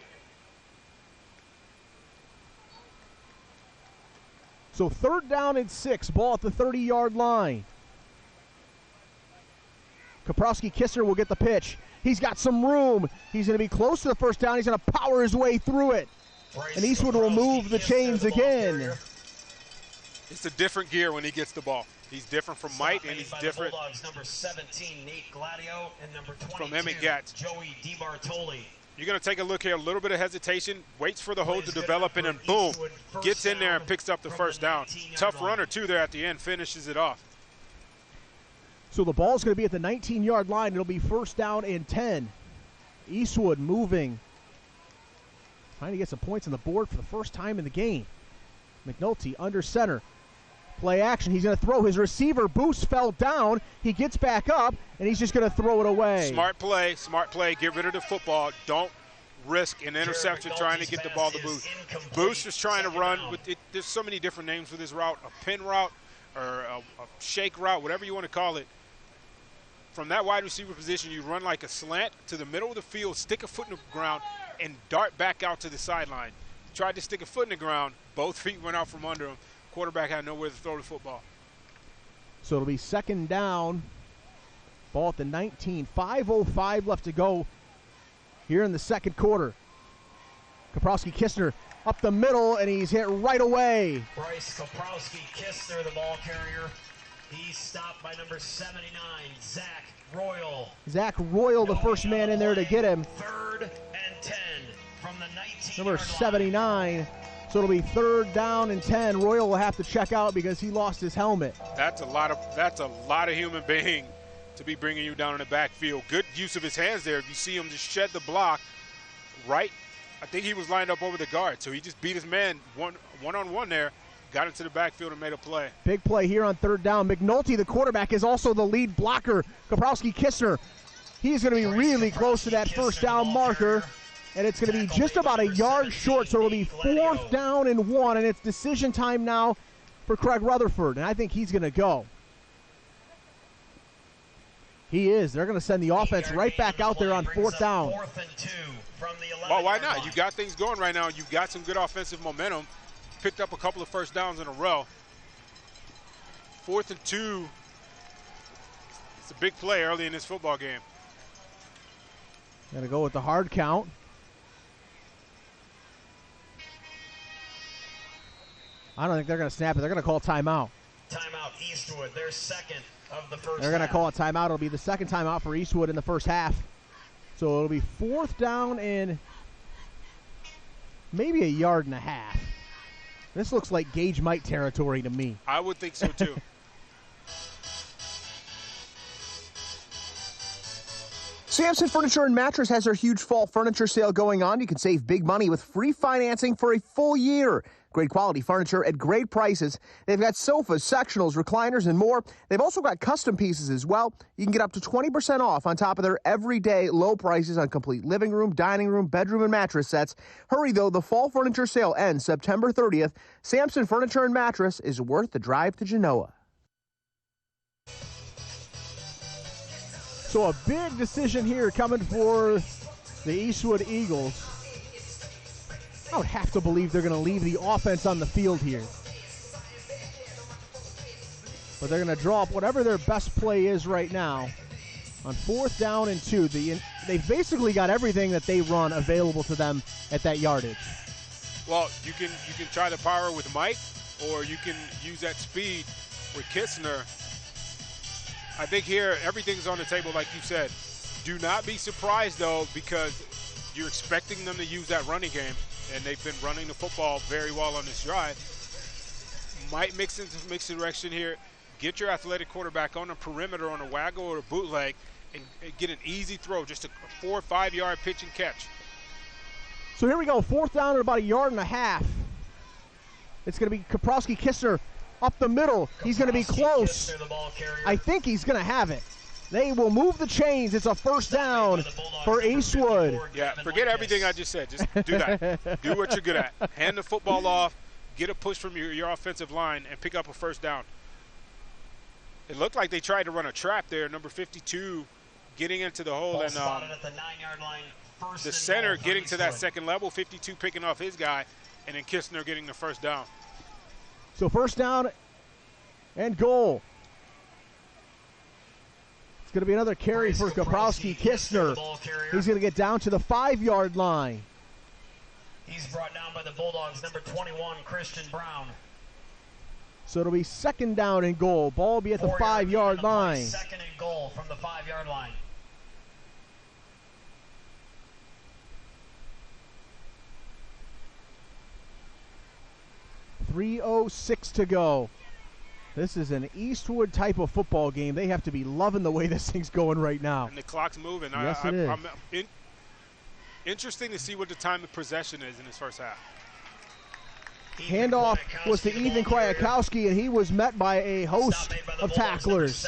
So 3rd down and 6, ball at the 30-yard line. Kaprowski-Kistner will get the pitch. He's got some room. He's going to be close to the first down. He's going to power his way through it. And Eastwood will move the chains again. It's a different gear when he gets the ball. He's different from Mike, and he's different number 17, Nate Gladio, and number 22, from Emmett Getz. Joey DiBartoli. You're going to take a look here, a little bit of hesitation, waits for the hold to develop, and then boom, gets in there and picks up the first down. Tough runner, too, there at the end, finishes it off. So the ball's going to be at the 19-yard line. It'll be 1st down and 10. Eastwood moving. Trying to get some points on the board for the first time in the game. McNulty under center. Play action. He's going to throw. His receiver, Boost, fell down. He gets back up, and he's just going to throw it away. Smart play. Smart play. Get rid of the football. Don't risk an interception trying to get the ball to Boost. Boost is trying to run. There's so many different names for this route. A pin route or a shake route, whatever you want to call it. From that wide receiver position, you run like a slant to the middle of the field, stick a foot in the ground, and dart back out to the sideline. Tried to stick a foot in the ground. Both feet went out from under him. Quarterback had nowhere to throw the football. So it'll be second down. Ball at the 19. 5:05 left to go here in the second quarter. Kaprowski-Kistner up the middle, and he's hit right away. Bryce Kaprowski-Kistner, the ball carrier. He's stopped by number 79, Zach Royal. Zach Royal, the first man in there to get him. 3rd and 10 from the 19. Number 79. So it'll be 3rd down and 10. Royal will have to check out because he lost his helmet. That's a lot of human being to be bringing you down in the backfield. Good use of his hands there. If you see him just shed the block, right? I think he was lined up over the guard, so he just beat his man one-on-one there, got into the backfield and made a play. Big play here on 3rd down. McNulty, the quarterback, is also the lead blocker. Kaprowski-Kistner, he's going to be really close to that 1st down marker. And it's going to be just about a yard short, so it'll be 4th down and 1, and it's decision time now for Craig Rutherford, and I think he's going to go. He is. They're going to send the offense right back out there on 4th down. 4th and 2 from the 11. Well, why not? You got things going right now. You've got some good offensive momentum. Picked up a couple of 1st downs in a row. 4th and 2. It's a big play early in this football game. Going to go with the hard count. I don't think they're going to snap it. They're going to call timeout. Timeout, Eastwood. Their second of the first They're going to half. call a timeout. It'll be the second timeout for Eastwood in the first half. So it'll be 4th down and maybe a yard and a half. This looks like Gage Mite territory to me. I would think so, too. Sampson Furniture and Mattress has their huge fall furniture sale going on. You can save big money with free financing for a full year. Great quality furniture at great prices. They've got sofas, sectionals, recliners, and more. They've also got custom pieces as well. You can get up to 20% off on top of their everyday low prices on complete living room, dining room, bedroom, and mattress sets. Hurry, though. The fall furniture sale ends September 30th. Sampson Furniture and Mattress is worth the drive to Genoa. So a big decision here coming for the Eastwood Eagles. I would have to believe they're going to leave the offense on the field here. But they're going to draw up whatever their best play is right now on 4th down and 2. They've basically got everything that they run available to them at that yardage. Well, you can try the power with Mike, or you can use that speed with Kistner. I think here everything's on the table, like you said. Do not be surprised, though, because you're expecting them to use that running game, and they've been running the football very well on this drive. Might mix direction here. Get your athletic quarterback on the perimeter on a waggle or a bootleg and get an easy throw, just a 4 or 5 yard pitch and catch. So here we go, 4th down at about a yard and a half. It's going to be Kaprowski-Kistner up the middle. He's going to be close. I think he's going to have it. They will move the chains. It's a 1st down for Eastwood. Yeah, forget everything I just said. Just do that. Do what you're good at. Hand the football off, get a push from your offensive line, and pick up a 1st down. It looked like they tried to run a trap there. Number 52 getting into the hole, and the center getting to that second level. 52 picking off his guy, and then Kistner getting the 1st down. So 1st down and goal. It's going to be another carry for Kaprowski-Kistner. He's going to get down to the 5 yard line. He's brought down by the Bulldogs, number 21, Christian Brown. So it'll be 2nd down and goal. Ball will be at the 5 yard line. 2nd and goal from the 5 yard line. .306 to go. This is an Eastwood type of football game. They have to be loving the way this thing's going right now. And the clock's moving. Yes, it is. Interesting to see what the time of possession is in this first half. Handoff was to Ethan Kwiatkowski, and he was met by a host of tacklers.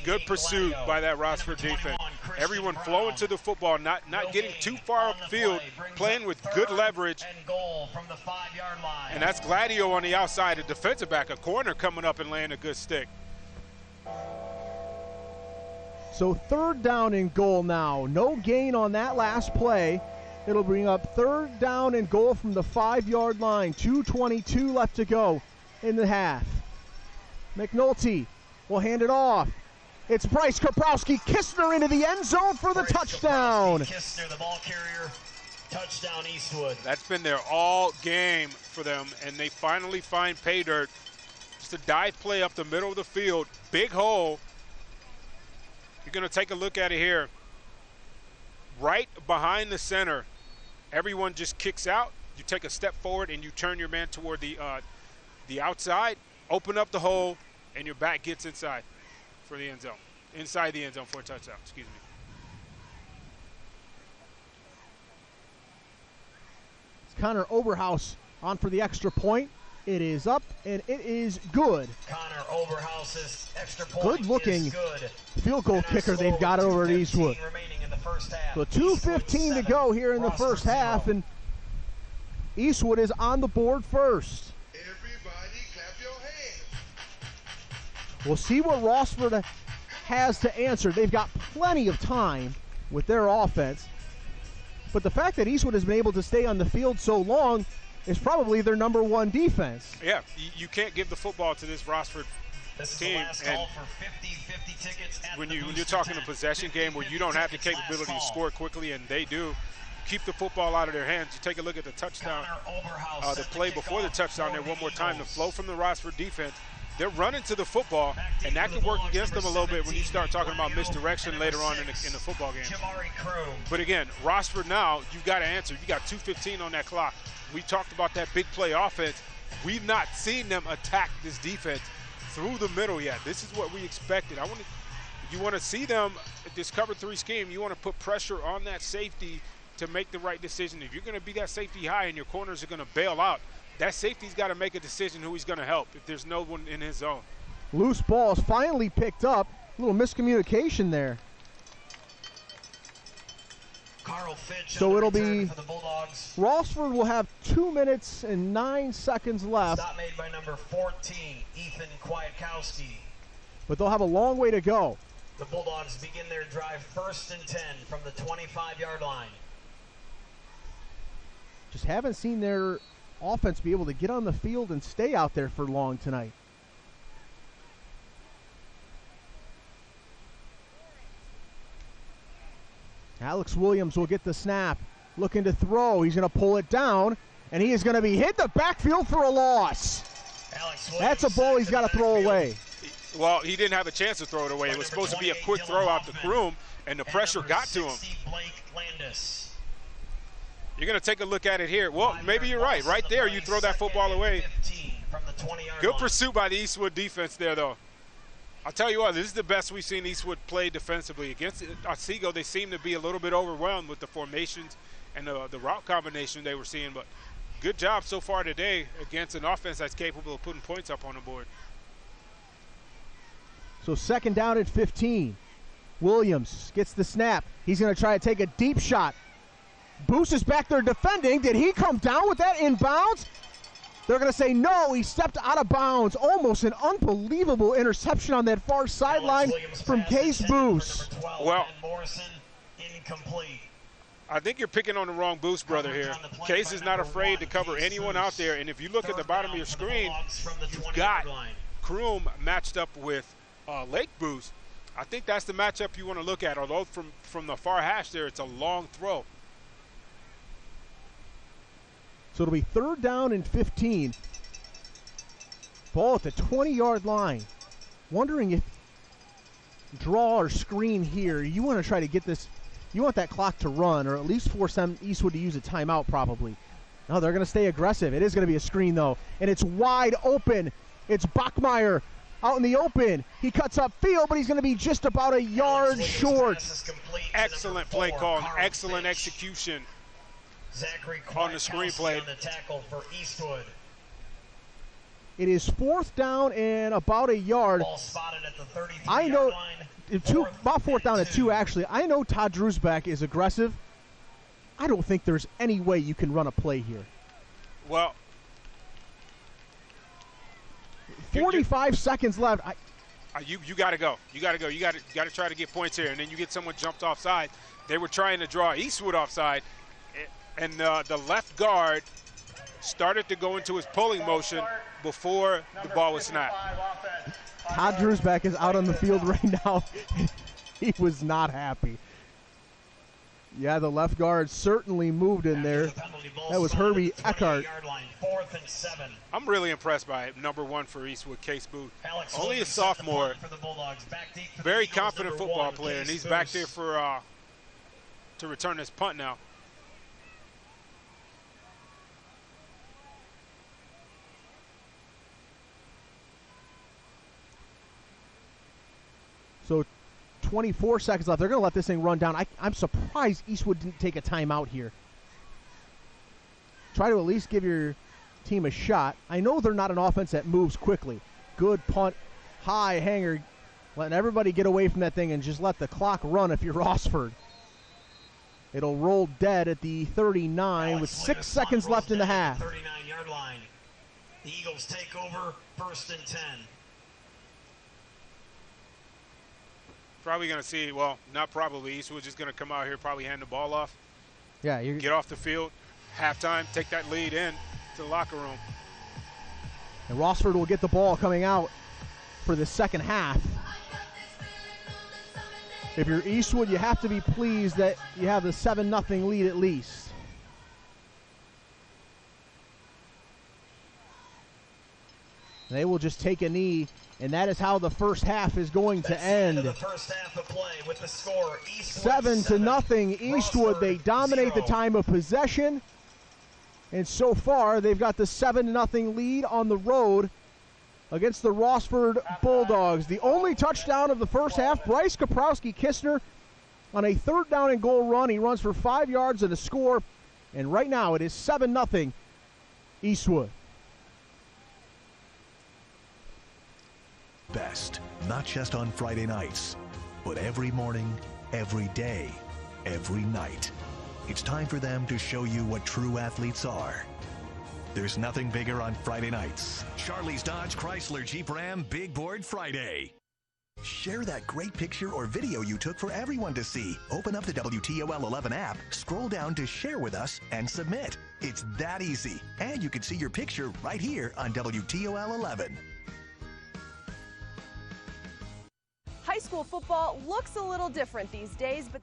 Good pursuit by that Rossford defense. Everyone flowing to the football, not getting too far upfield, playing with good leverage. And that's Gladio on the outside, a defensive back, a corner coming up and laying a good stick. So 3rd down and goal now. No gain on that last play. It'll bring up 3rd down and goal from the 5-yard line. 2:22 left to go in the half. McNulty will hand it off. It's Bryce Kaprowski Kistner into the end zone for the touchdown. Kistner, the ball carrier, touchdown Eastwood. That's been there all game for them, and they finally find pay dirt. Just a dive play up the middle of the field. Big hole. You're going to take a look at it here. Right behind the center. Everyone just kicks out. You take a step forward and you turn your man toward the outside, open up the hole, and your back gets inside for the end zone. Inside the end zone for a touchdown, excuse me. It's Connor Oberhaus on for the extra point. It is up, and it is good. Connor Oberhaus's extra point Good-looking is good. Field goal kicker they've got over at Eastwood. So 2:15 to go here in the first half, and Eastwood is on the board first. Everybody clap your hands. We'll see what Rossford has to answer. They've got plenty of time with their offense, but the fact that Eastwood has been able to stay on the field so long is probably their number one defense. Yeah, you can't give the football to this Rossford team. And when you're talking a possession game where you don't have the capability to score quickly, and they do, keep the football out of their hands. You take a look at the touchdown, the play before the touchdown there one more time, the flow from the Rossford defense. They're running to the football, and that can work against them a little bit when you start talking about misdirection later on in the football game. But again, Rossford now, you've got to answer. You got 2:15 on that clock. We talked about that big play offense. We've not seen them attack this defense through the middle yet. This is what we expected. You want to see them, this cover 3 scheme, you want to put pressure on that safety to make the right decision. If you're going to be that safety high and your corners are going to bail out, that safety's got to make a decision who he's going to help if there's no one in his zone. Loose ball is finally picked up. A little miscommunication there. So it'll be, Rossford will have 2 minutes and 9 seconds left. Stop made by number 14, Ethan Kwiatkowski. But they'll have a long way to go. The Bulldogs begin their drive 1st and 10 from the 25-yard line. Just haven't seen their offense be able to get on the field and stay out there for long tonight. Alex Williams will get the snap, looking to throw. He's going to pull it down, and he is going to be hit the backfield for a loss. That's a ball he's got to throw away. Well, he didn't have a chance to throw it away. It was supposed to be a quick throw out the room, and the pressure got to him. You're going to take a look at it here. Well, maybe you're right. Right there, you throw that football away. Good pursuit by the Eastwood defense there, though. I'll tell you what, this is the best we've seen Eastwood play defensively. Against Otsego, they seem to be a little bit overwhelmed with the formations and the route combination they were seeing. But good job so far today against an offense that's capable of putting points up on the board. So 2nd down and 15. Williams gets the snap. He's going to try to take a deep shot. Boost is back there defending. Did he come down with that inbounds? They're going to say no, he stepped out of bounds. Almost an unbelievable interception on that far sideline from Case Boost. Well, I think you're picking on the wrong Boost brother here. Case is not afraid to cover anyone out there, and if you look at the bottom of your screen, you've got Kroom matched up with Lake Boost. I think that's the matchup you want to look at, although from the far hash there, it's a long throw. So it'll be 3rd down and 15. Ball at the 20-yard line. Wondering if draw or screen here. You want to try to get this. You want that clock to run, or at least force them Eastwood to use a timeout probably. No, they're going to stay aggressive. It is going to be a screen, though. And it's wide open. It's Bachmeyer out in the open. He cuts up field, but he's going to be just about a yard short. Excellent play call, excellent execution on the screenplay. On the tackle for Eastwood. It is 4th down and about a yard. Ball spotted at the 33-yard I know line. about 4th down and 2 actually. I know Todd Drewsback is aggressive. I don't think there's any way you can run a play here. Well, 45 seconds left. You got to go. You got to go. You got to try to get points here, and then you get someone jumped offside. They were trying to draw Eastwood offside, and the left guard started to go into his pulling motion before the ball was snapped. Todd Drewsback is out on the field right now. He was not happy. Yeah, the left guard certainly moved in there. That was Herbie Eckhart. 4th and 7. I'm really impressed by number 1 for Eastwood, Case Booth. Only a sophomore, very confident football player, and he's back there for to return this punt now. So 24 seconds left. They're going to let this thing run down. I'm surprised Eastwood didn't take a timeout here. Try to at least give your team a shot. I know they're not an offense that moves quickly. Good punt, high hanger, letting everybody get away from that thing and just let the clock run if you're Rossford. It'll roll dead at the 39 with 6 seconds left in the half. 39-yard line. The Eagles take over, 1st and 10. Probably going to see, well, not probably. Eastwood's just going to come out here, probably hand the ball off. Yeah, get off the field, halftime, take that lead in to the locker room. And Rossford will get the ball coming out for the second half. If you're Eastwood, you have to be pleased that you have the 7-0 lead at least. They will just take a knee, and that is how the first half is going to end. The first half of play with the score, Eastwood 7-0 Eastwood. They dominate the time of possession, and so far they've got the 7-0 lead on the road against the Rossford Bulldogs. The only touchdown of the first half, Bryce Kaprowski-Kistner on a 3rd down and goal run. He runs for 5 yards and a score, and right now it is 7-0 Eastwood. Best, not just on Friday nights, but every morning, every day, every night. It's time for them to show you what true athletes are. There's nothing bigger on Friday nights. Charlie's Dodge Chrysler Jeep Ram Big Board Friday. Share that great picture or video you took for everyone to see. Open up the WTOL 11 app, scroll down to Share with Us, and submit. It's that easy. And you can see your picture right here on WTOL 11. High school football looks a little different these days, but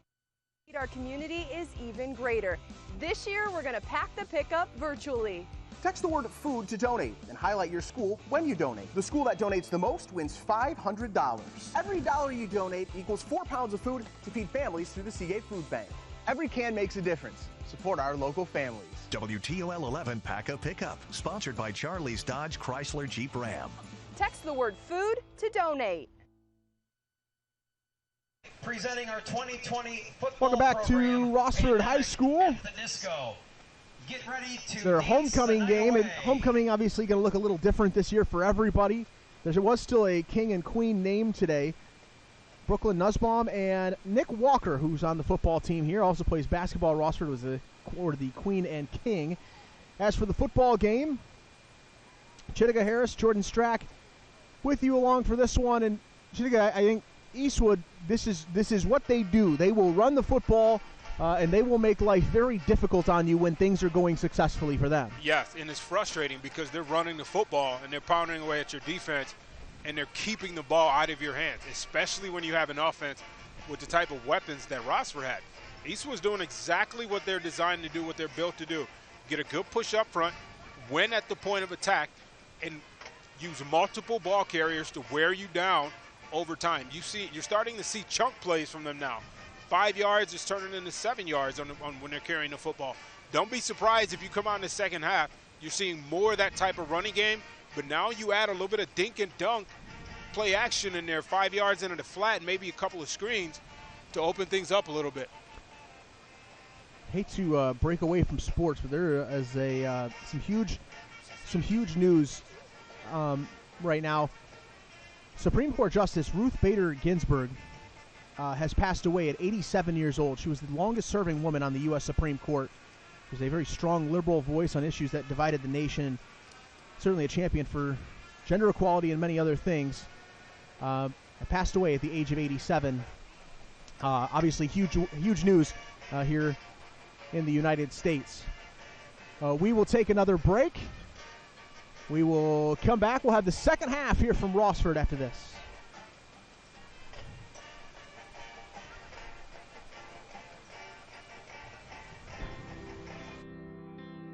our community is even greater. This year, we're going to pack the pickup virtually. Text the word food to donate and highlight your school when you donate. The school that donates the most wins $500. Every dollar you donate equals 4 pounds of food to feed families through the Seagate Food Bank. Every can makes a difference. Support our local families. WTOL 11 Pack a Pickup, sponsored by Charlie's Dodge Chrysler Jeep Ram. Text the word food to donate. Presenting our 2020 football Welcome back to Rossford High School. Get ready to their homecoming game, and homecoming obviously going to look a little different this year for everybody. There was still a king and queen named today. Brooklyn Nussbaum and Nick Walker, who's on the football team here, also plays basketball. Rossford was the queen and king. As for the football game, Chedehga Harris, Jordan Strack with you along for this one. And Chedehga, I think Eastwood, this is what they do. They will run the football, and they will make life very difficult on you when things are going successfully for them. Yes, and it's frustrating because they're running the football and they're pounding away at your defense, and they're keeping the ball out of your hands, especially when you have an offense with the type of weapons that Rossford had. Eastwood's doing exactly what they're designed to do, what they're built to do. Get a good push up front, win at the point of attack, and use multiple ball carriers to wear you down over time. You're starting to see chunk plays from them now. 5 yards is turning into 7 yards on when they're carrying the football. Don't be surprised if you come out in the second half, you're seeing more of that type of running game, but now you add a little bit of dink and dunk play action in there, 5 yards into the flat, and maybe a couple of screens to open things up a little bit. hate to break away from sports, but there is some huge news right now. Supreme Court Justice Ruth Bader Ginsburg has passed away at 87 years old. She was the longest-serving woman on the U.S. Supreme Court. She was a very strong liberal voice on issues that divided the nation. Certainly a champion for gender equality and many other things. Passed away at the age of 87. Obviously, huge news here in the United States. We will take another break. We will come back. We'll have the second half here from Rossford after this.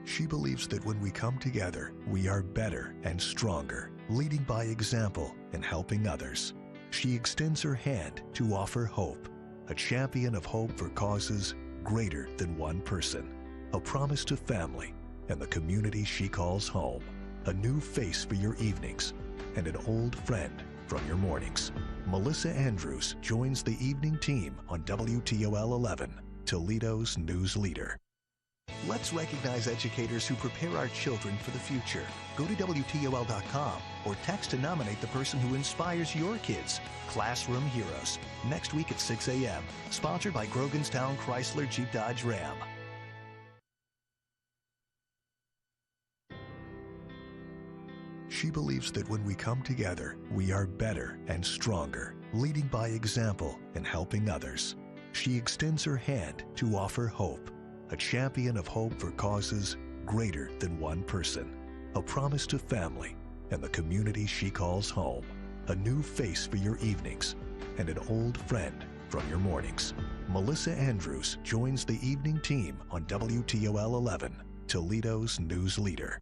She believes that when we come together, we are better and stronger, leading by example and helping others. She extends her hand to offer hope, a champion of hope for causes greater than one person, a promise to family and the community she calls home, a new face for your evenings, and an old friend from your mornings. Melissa Andrews joins the evening team on WTOL 11, Toledo's news leader. Let's recognize educators who prepare our children for the future. Go to WTOL.com or text to nominate the person who inspires your kids. Classroom Heroes, next week at 6 a.m. Sponsored by Groganstown Chrysler Jeep Dodge Ram. She believes that when we come together, we are better and stronger, leading by example and helping others. She extends her hand to offer hope, a champion of hope for causes greater than one person, a promise to family and the community she calls home, a new face for your evenings, and an old friend from your mornings. Melissa Andrews joins the evening team on WTOL 11, Toledo's news leader.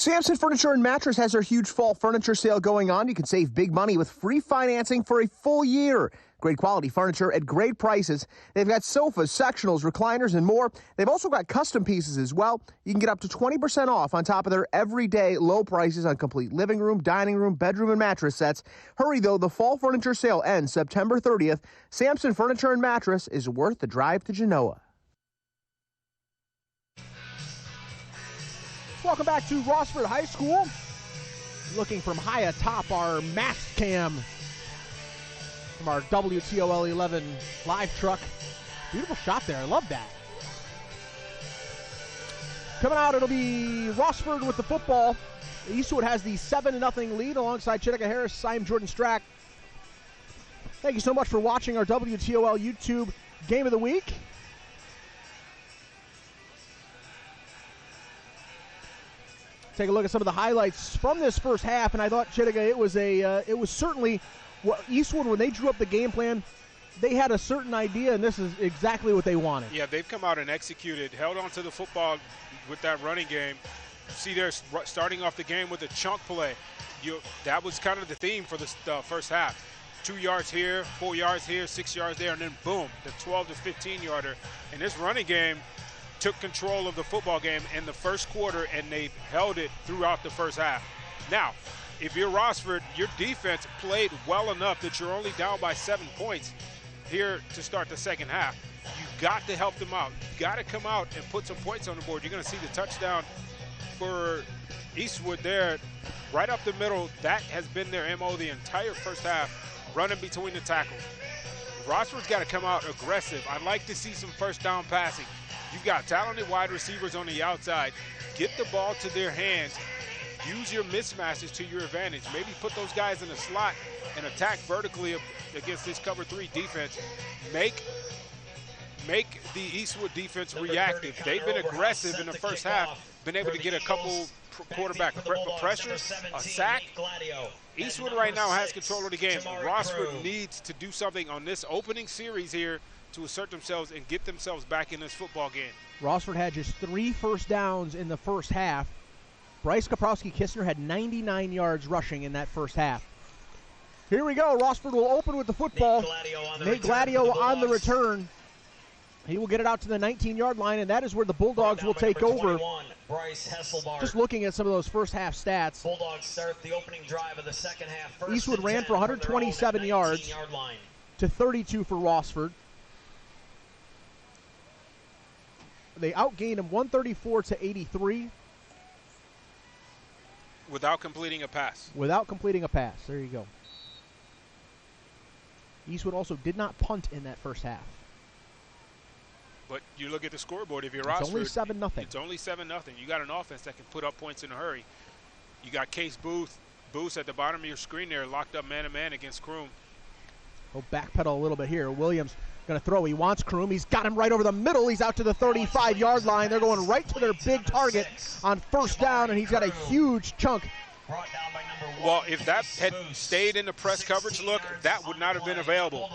Sampson Furniture and Mattress has their huge fall furniture sale going on. You can save big money with free financing for a full year. Great quality furniture at great prices. They've got sofas, sectionals, recliners, and more. They've also got custom pieces as well. You can get up to 20% off on top of their everyday low prices on complete living room, dining room, bedroom, and mattress sets. Hurry, though. The fall furniture sale ends September 30th. Sampson Furniture and Mattress is worth the drive to Genoa. Welcome back to Rossford High School. Looking from high atop our mast cam from our WTOL 11 live truck. Beautiful shot there. I love that. Coming out, it'll be Rossford with the football. Eastwood has the 7-0 lead alongside Chedehga Harris. I'm Jordan Strack. Thank you so much for watching our WTOL YouTube Game of the Week. Take a look at some of the highlights from this first half, and I thought Chedehga, it was certainly Eastwood, when they drew up the game plan, they had a certain idea, and this is exactly what they wanted. Yeah, they've come out and executed, held on to the football with that running game. See, they're starting off the game with a chunk play. That was kind of the theme for the first half. 2 yards here, 4 yards here, 6 yards there, and then boom, the 12 to 15-yarder. And this running game took control of the football game in the first quarter, and they held it throughout the first half. Now, if you're Rossford, your defense played well enough that you're only down by 7 points here to start the second half. You've got to help them out. You've got to come out and put some points on the board. You're going to see the touchdown for Eastwood there right up the middle. That has been their MO the entire first half, running between the tackles. Rossford's got to come out aggressive. I'd like to see some first down passing. You've got talented wide receivers on the outside. Get the ball to their hands. Use your mismatches to your advantage. Maybe put those guys in the slot and attack vertically against this cover 3 defense. Make the Eastwood defense reactive. They've been aggressive in the first half, been able to get a couple quarterback pressures, a sack. Eastwood right now has control of the game. Rossford needs to do something on this opening series here to assert themselves and get themselves back in this football game. Rossford had just 3 first downs in the first half. Bryce Kaprowski-Kistner had 99 yards rushing in that first half. Here we go. Rossford will open with the football. Nate Gladio on the return. He will get it out to the 19-yard line, and that is where the Bulldogs will take over. Just looking at some of those first half stats. Bulldogs start the opening drive of the second half. Eastwood ran for 127 yards to 32 for Rossford. They outgained him 134 to 83. Without completing a pass. Without completing a pass. There you go. Eastwood also did not punt in that first half. But you look at the scoreboard, if you're Rossford, it's only 7-0. It's only 7-0. You got an offense that can put up points in a hurry. You got Case Booth at the bottom of your screen there, locked up man-to-man against Kroom. He'll backpedal a little bit here. Williams going to throw. He wants Kroom. He's got him right over the middle. He's out to the 35-yard line. They're going right to their big target on first down, and he's got a huge chunk. Well, if that had stayed in the press coverage look, that would not have been available.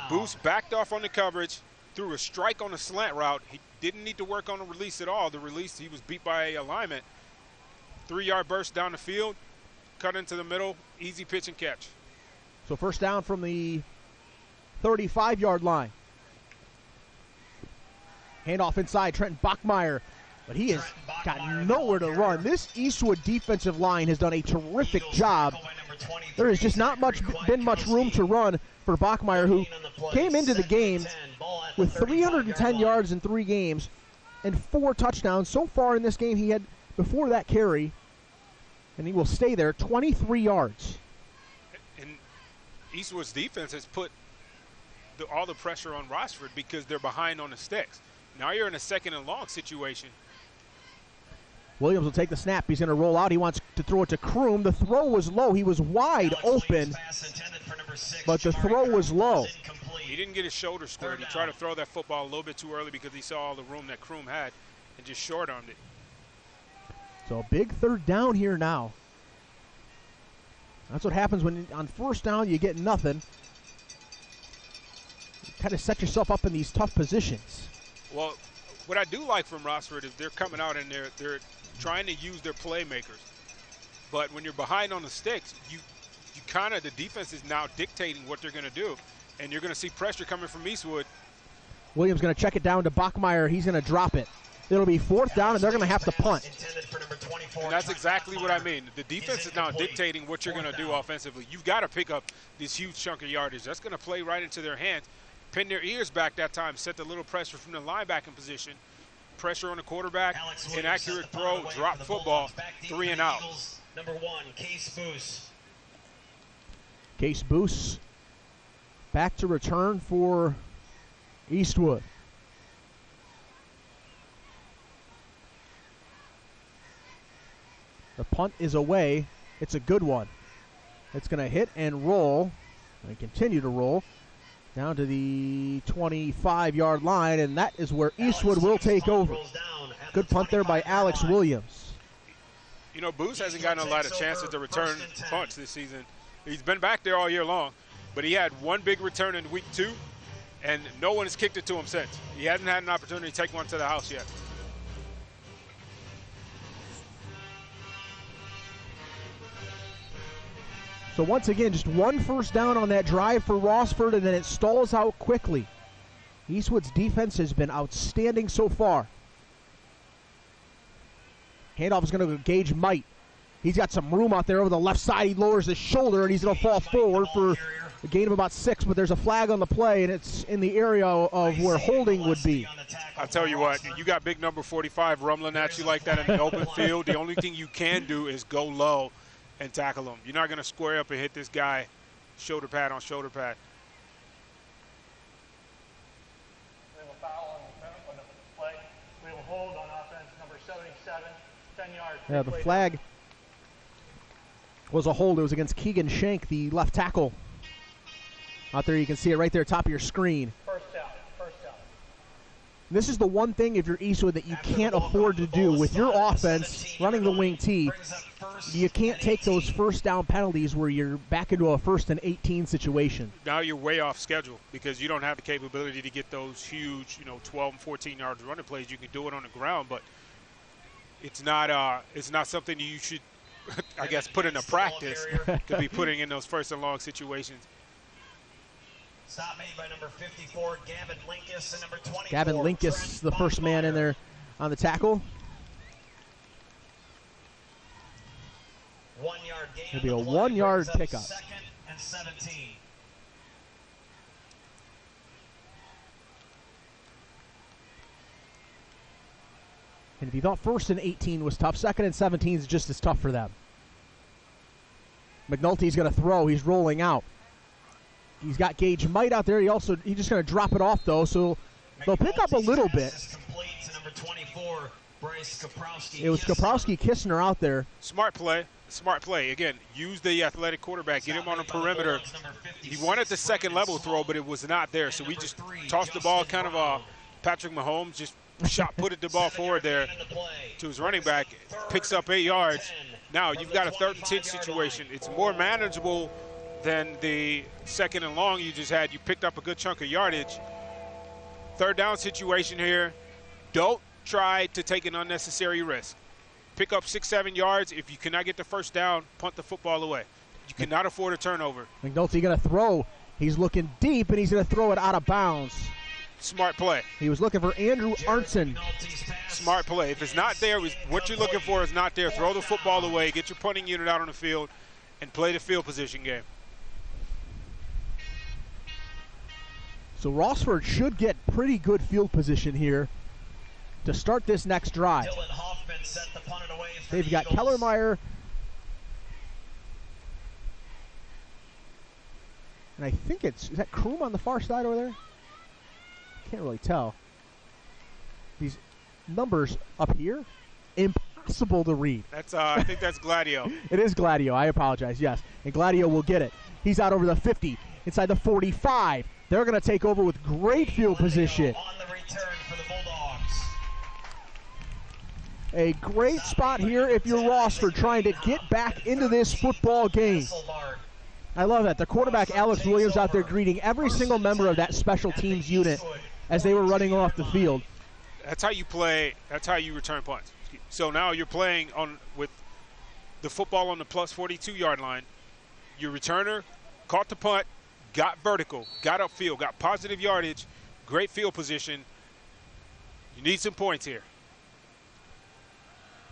Booth backed off on the coverage, threw a strike on the slant route. He didn't need to work on the release at all. The release, he was beat by alignment. 3-yard burst down the field, cut into the middle, easy pitch and catch. So first down from the 35-yard line. Handoff inside, Trenton Bachmeyer, but he has got nowhere to run. This Eastwood defensive line has done a terrific job. There has just not been much room to run for Bachmeyer, who came into the game with 310 yards in 3 games and 4 touchdowns. So far in this game, he had, before that carry, and he will stay there, 23 yards. And Eastwood's defense has put all the pressure on Rossford because they're behind on the sticks. Now you're in a second and long situation. Williams will take the snap. He's going to roll out. He wants to throw it to Kroom. The throw was low. He was wide open, but the throw was low. He didn't get his shoulder squared. He tried to throw that football a little bit too early because he saw all the room that Kroom had and just short-armed it. So a big third down here now. That's what happens when on first down you get nothing. You kind of set yourself up in these tough positions. Well, what I do like from Rossford is they're coming out and they're trying to use their playmakers. But when you're behind on the sticks, you kind of, the defense is now dictating what they're going to do. And you're going to see pressure coming from Eastwood. Williams going to check it down to Bachmeier. He's going to drop it. It'll be 4th down, and they're going to have to punt. And that's exactly what I mean. The defense is now dictating what you're going to do offensively. You've got to pick up this huge chunk of yardage. That's going to play right into their hands. Pin their ears back that time, set the little pressure from the linebacking position. Pressure on the quarterback, inaccurate throw, drop football, 3 and out. Number 1, Case Boos. Case Boos back to return for Eastwood. The punt is away. It's a good one. It's going to hit and roll and continue to roll down to the 25-yard line, and that is where Eastwood will take over. Good punt there by Alex Williams. You know, Boos hasn't gotten a lot of chances to return punts this season. He's been back there all year long, but he had one big return in week 2, and no one has kicked it to him since. He hasn't had an opportunity to take one to the house yet. So once again, just one first down on that drive for Rossford, and then it stalls out quickly. Eastwood's defense has been outstanding so far. Handoff is going to Gage Might. He's got some room out there over the left side. He lowers his shoulder, and he's going to fall forward for a gain of about 6, but there's a flag on the play, and it's in the area of where holding would be. I'll tell you what, you got big number 45 rumbling at you like that in the open field. The only thing you can do is go low and tackle him. You're not going to square up and hit this guy shoulder pad on shoulder pad. We have a foul on the play. We have a hold on offense, number 77, 10 yards. Yeah, the flag was a hold. It was against Keegan Shank, the left tackle. Out there, you can see it right there, top of your screen. First down, first down. This is the one thing, if you're Eastwood, that you can't afford to do. With your offense running the wing T, you can't take those first down penalties where you're back into a 1st and 18 situation. Now you're way off schedule because you don't have the capability to get those huge, 12 and 14 yards running plays. You can do it on the ground, but it's not something you should, I guess, put into practice to be putting in those 1st and long situations. Stop made by number 54, Gavin Linkus, and number 24. Gavin Linkus, the first man in there on the tackle. 1 yard gain. It'll be a 1 yard pickup. 2nd and 17. And if you thought 1st and 18 was tough, 2nd and 17 is just as tough for them. McNulty's going to throw. He's rolling out. He's got Gage Might out there. He's just going to drop it off, though, so they'll pick up a little bit. It was Kaprowski-Kistner out there. Smart play. Again, use the athletic quarterback. Get him on the perimeter. He wanted the 2nd level throw, but it was not there. So we just tossed the ball kind of Patrick Mahomes, just put the ball forward there to his running back. Picks up 8 yards. Now you've got a 3rd and 10 situation. It's more manageable than the 2nd and long you just had. You picked up a good chunk of yardage. 3rd down situation here. Don't try to take an unnecessary risk. Pick up 6-7 yards. If you cannot get the 1st down, punt the football away. You cannot afford a turnover. McNulty going to throw. He's looking deep, and he's going to throw it out of bounds. Smart play. He was looking for Andrew Arnson. Smart play. If it's not there, what you're looking for is not there. Throw the football away. Get your punting unit out on the field and play the field position game. So Rossford should get pretty good field position here to start this next drive. They've got Kellermeyer. And I think is that Kroom on the far side over there? Can't really tell. These numbers up here, impossible to read. That's I think that's Gladio. It is Gladio. I apologize, yes. And Gladio will get it. He's out over the 50, inside the 45. They're going to take over with great field position. On the return for the Bulldogs. A great spot here if you're Rossford trying to get back into this football game. I love that. The quarterback, Alex Williams, out there greeting every single member of that special teams unit as they were running off the field. That's how you play. That's how you return punts. So now you're playing with the football on the plus 42-yard line. Your returner caught the punt, got vertical, got upfield, got positive yardage, great field position. You need some points here.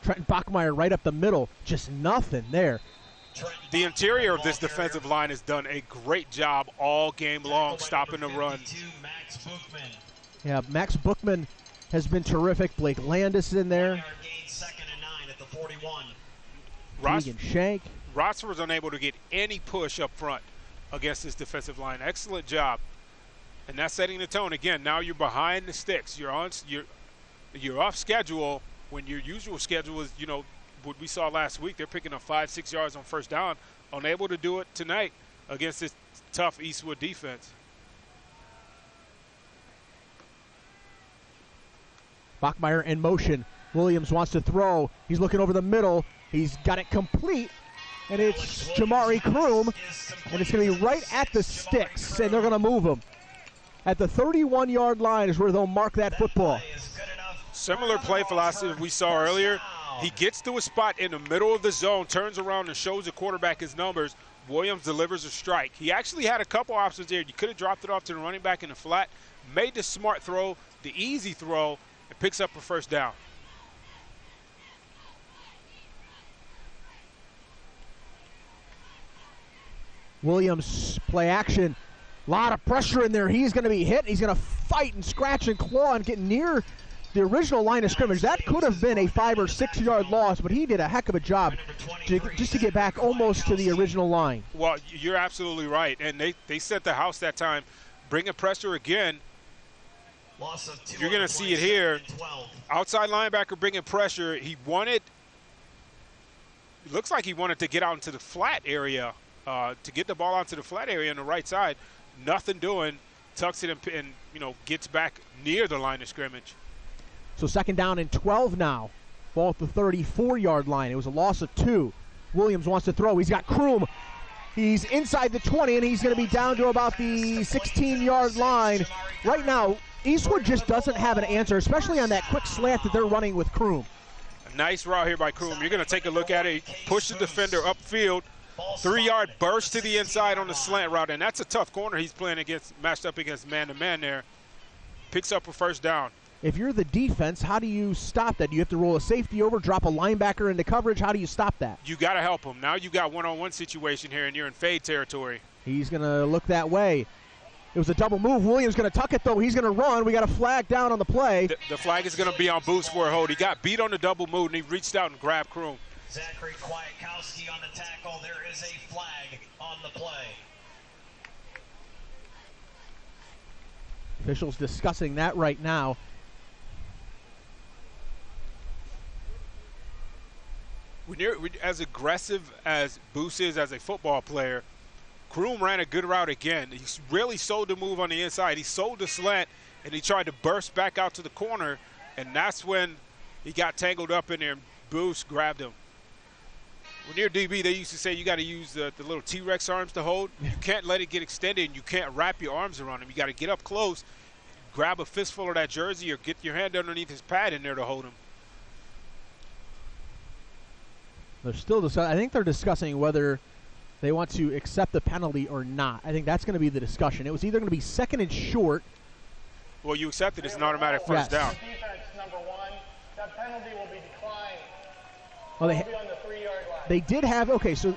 Trenton Bachmeier right up the middle, just nothing there. The interior of this defensive line has done a great job all game long stopping the run. Yeah, Max Bookman has been terrific. Blake Landis in there. Keegan Shank. Rossford was unable to get any push up front against this defensive line. Excellent job. And that's setting the tone. Again, now you're behind the sticks. You're off schedule when your usual schedule is, what we saw last week. They're picking up 5-6 yards on first down. Unable to do it tonight against this tough Eastwood defense. Bachmeier in motion. Williams wants to throw. He's looking over the middle. He's got it complete. And it's Jamari Kroom. And it's going to be right at the sticks. And they're going to move him. At the 31-yard line is where they'll mark that football. Similar play philosophy we saw earlier. He gets to a spot in the middle of the zone, turns around and shows the quarterback his numbers. Williams delivers a strike. He actually had a couple options there. You could have dropped it off to the running back in the flat, made the smart throw, the easy throw, and picks up a first down. Williams play action. A lot of pressure in there. He's going to be hit. He's going to fight and scratch and claw and get near the original line of scrimmage. That could have been a 5 or 6 yard loss, but he did a heck of a job just to get back almost to the original line. Well, you're absolutely right. And they set the house that time. Bringing pressure again. You're going to see it here. Outside linebacker bringing pressure. It looks like he wanted to get out into the flat area, to get the ball onto the flat area on the right side. Nothing doing. Tucks it and gets back near the line of scrimmage. So 2nd down and 12 now. Ball at the 34-yard line. It was a loss of 2. Williams wants to throw. He's got Kroom. He's inside the 20, and he's going to be down to about the 16-yard line. Right now, Eastwood just doesn't have an answer, especially on that quick slant that they're running with Kroom. A nice route here by Kroom. You're going to take a look at it. Push the defender upfield. 3-yard burst to the inside on the slant route, and that's a tough corner he's playing against, matched up against man-to-man there. Picks up a first down. If you're the defense, how do you stop that? Do you have to roll a safety over, drop a linebacker into coverage? How do you stop that? You got to help him. Now you got one-on-one situation here, and you're in fade territory. He's going to look that way. It was a double move. Williams going to tuck it, though. He's going to run. We got a flag down on the play. The flag is going to be on Boost for a hold. He got beat on the double move, and he reached out and grabbed Kroom. Zachary Kwiatkowski on the tackle. There is a flag on the play. Officials discussing that right now. When you're as aggressive as Boost is as a football player, Kroom ran a good route again. He really sold the move on the inside. He sold the slant, and he tried to burst back out to the corner, and that's when he got tangled up in there, and Boost grabbed him. When you're DB, they used to say you got to use the little T-Rex arms to hold. You can't let it get extended, and you can't wrap your arms around him. You got to get up close, grab a fistful of that jersey, or get your hand underneath his pad in there to hold him. They're still discussing. I think they're discussing whether they want to accept the penalty or not. I think that's going to be the discussion. It was either going to be 2nd and short. Well, you accept it. It's an automatic first down. Defense number 1, that penalty will be declined. Well, It will be on the 3-yard line. they did have. Okay, so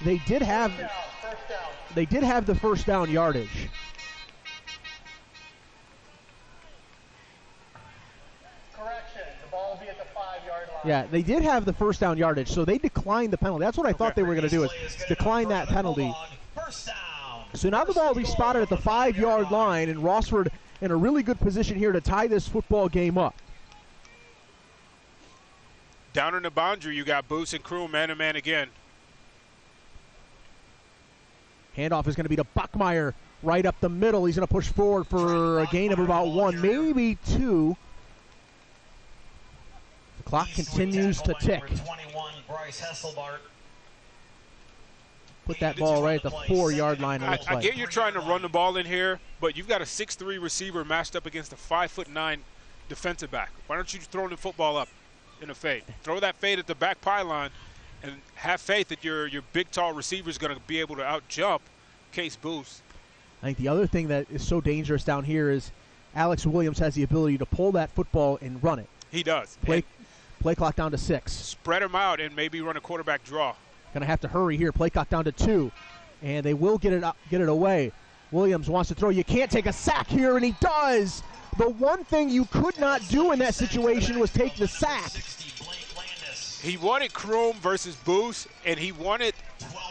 they did have. First down. They did have the first down yardage. Correction. The ball will be at the 5-yard line. Yeah, they did have the first down yardage, so they declined the penalty. That's what I thought they were going to do, is decline that penalty. So now the ball will be spotted at the 5-yard line, and Rossford in a really good position here to tie this football game up. Down in the boundary, you got Boost and Kroom man-to-man again. Handoff is going to be to Bachmeier right up the middle. He's going to push forward for a gain of about 1, maybe 2. The clock continues to tick. Put that ball right at the 4-yard line. I get you're trying to run the ball in here, but you've got a 6'3" receiver matched up against a 5'9" defensive back. Why don't you throw the football up? in a fade. Throw that fade at the back pylon and have faith that your big, tall receiver is going to be able to out-jump Case Boost. I think the other thing that is so dangerous down here is Alex Williams has the ability to pull that football and run it. He does. Play clock down to 6. Spread him out and maybe run a quarterback draw. Going to have to hurry here. Play clock down to 2. And they will get it away. Williams wants to throw. You can't take a sack here, and he does. The one thing you could not do in that situation was take the sack. He wanted Kroom versus Boost, and he wanted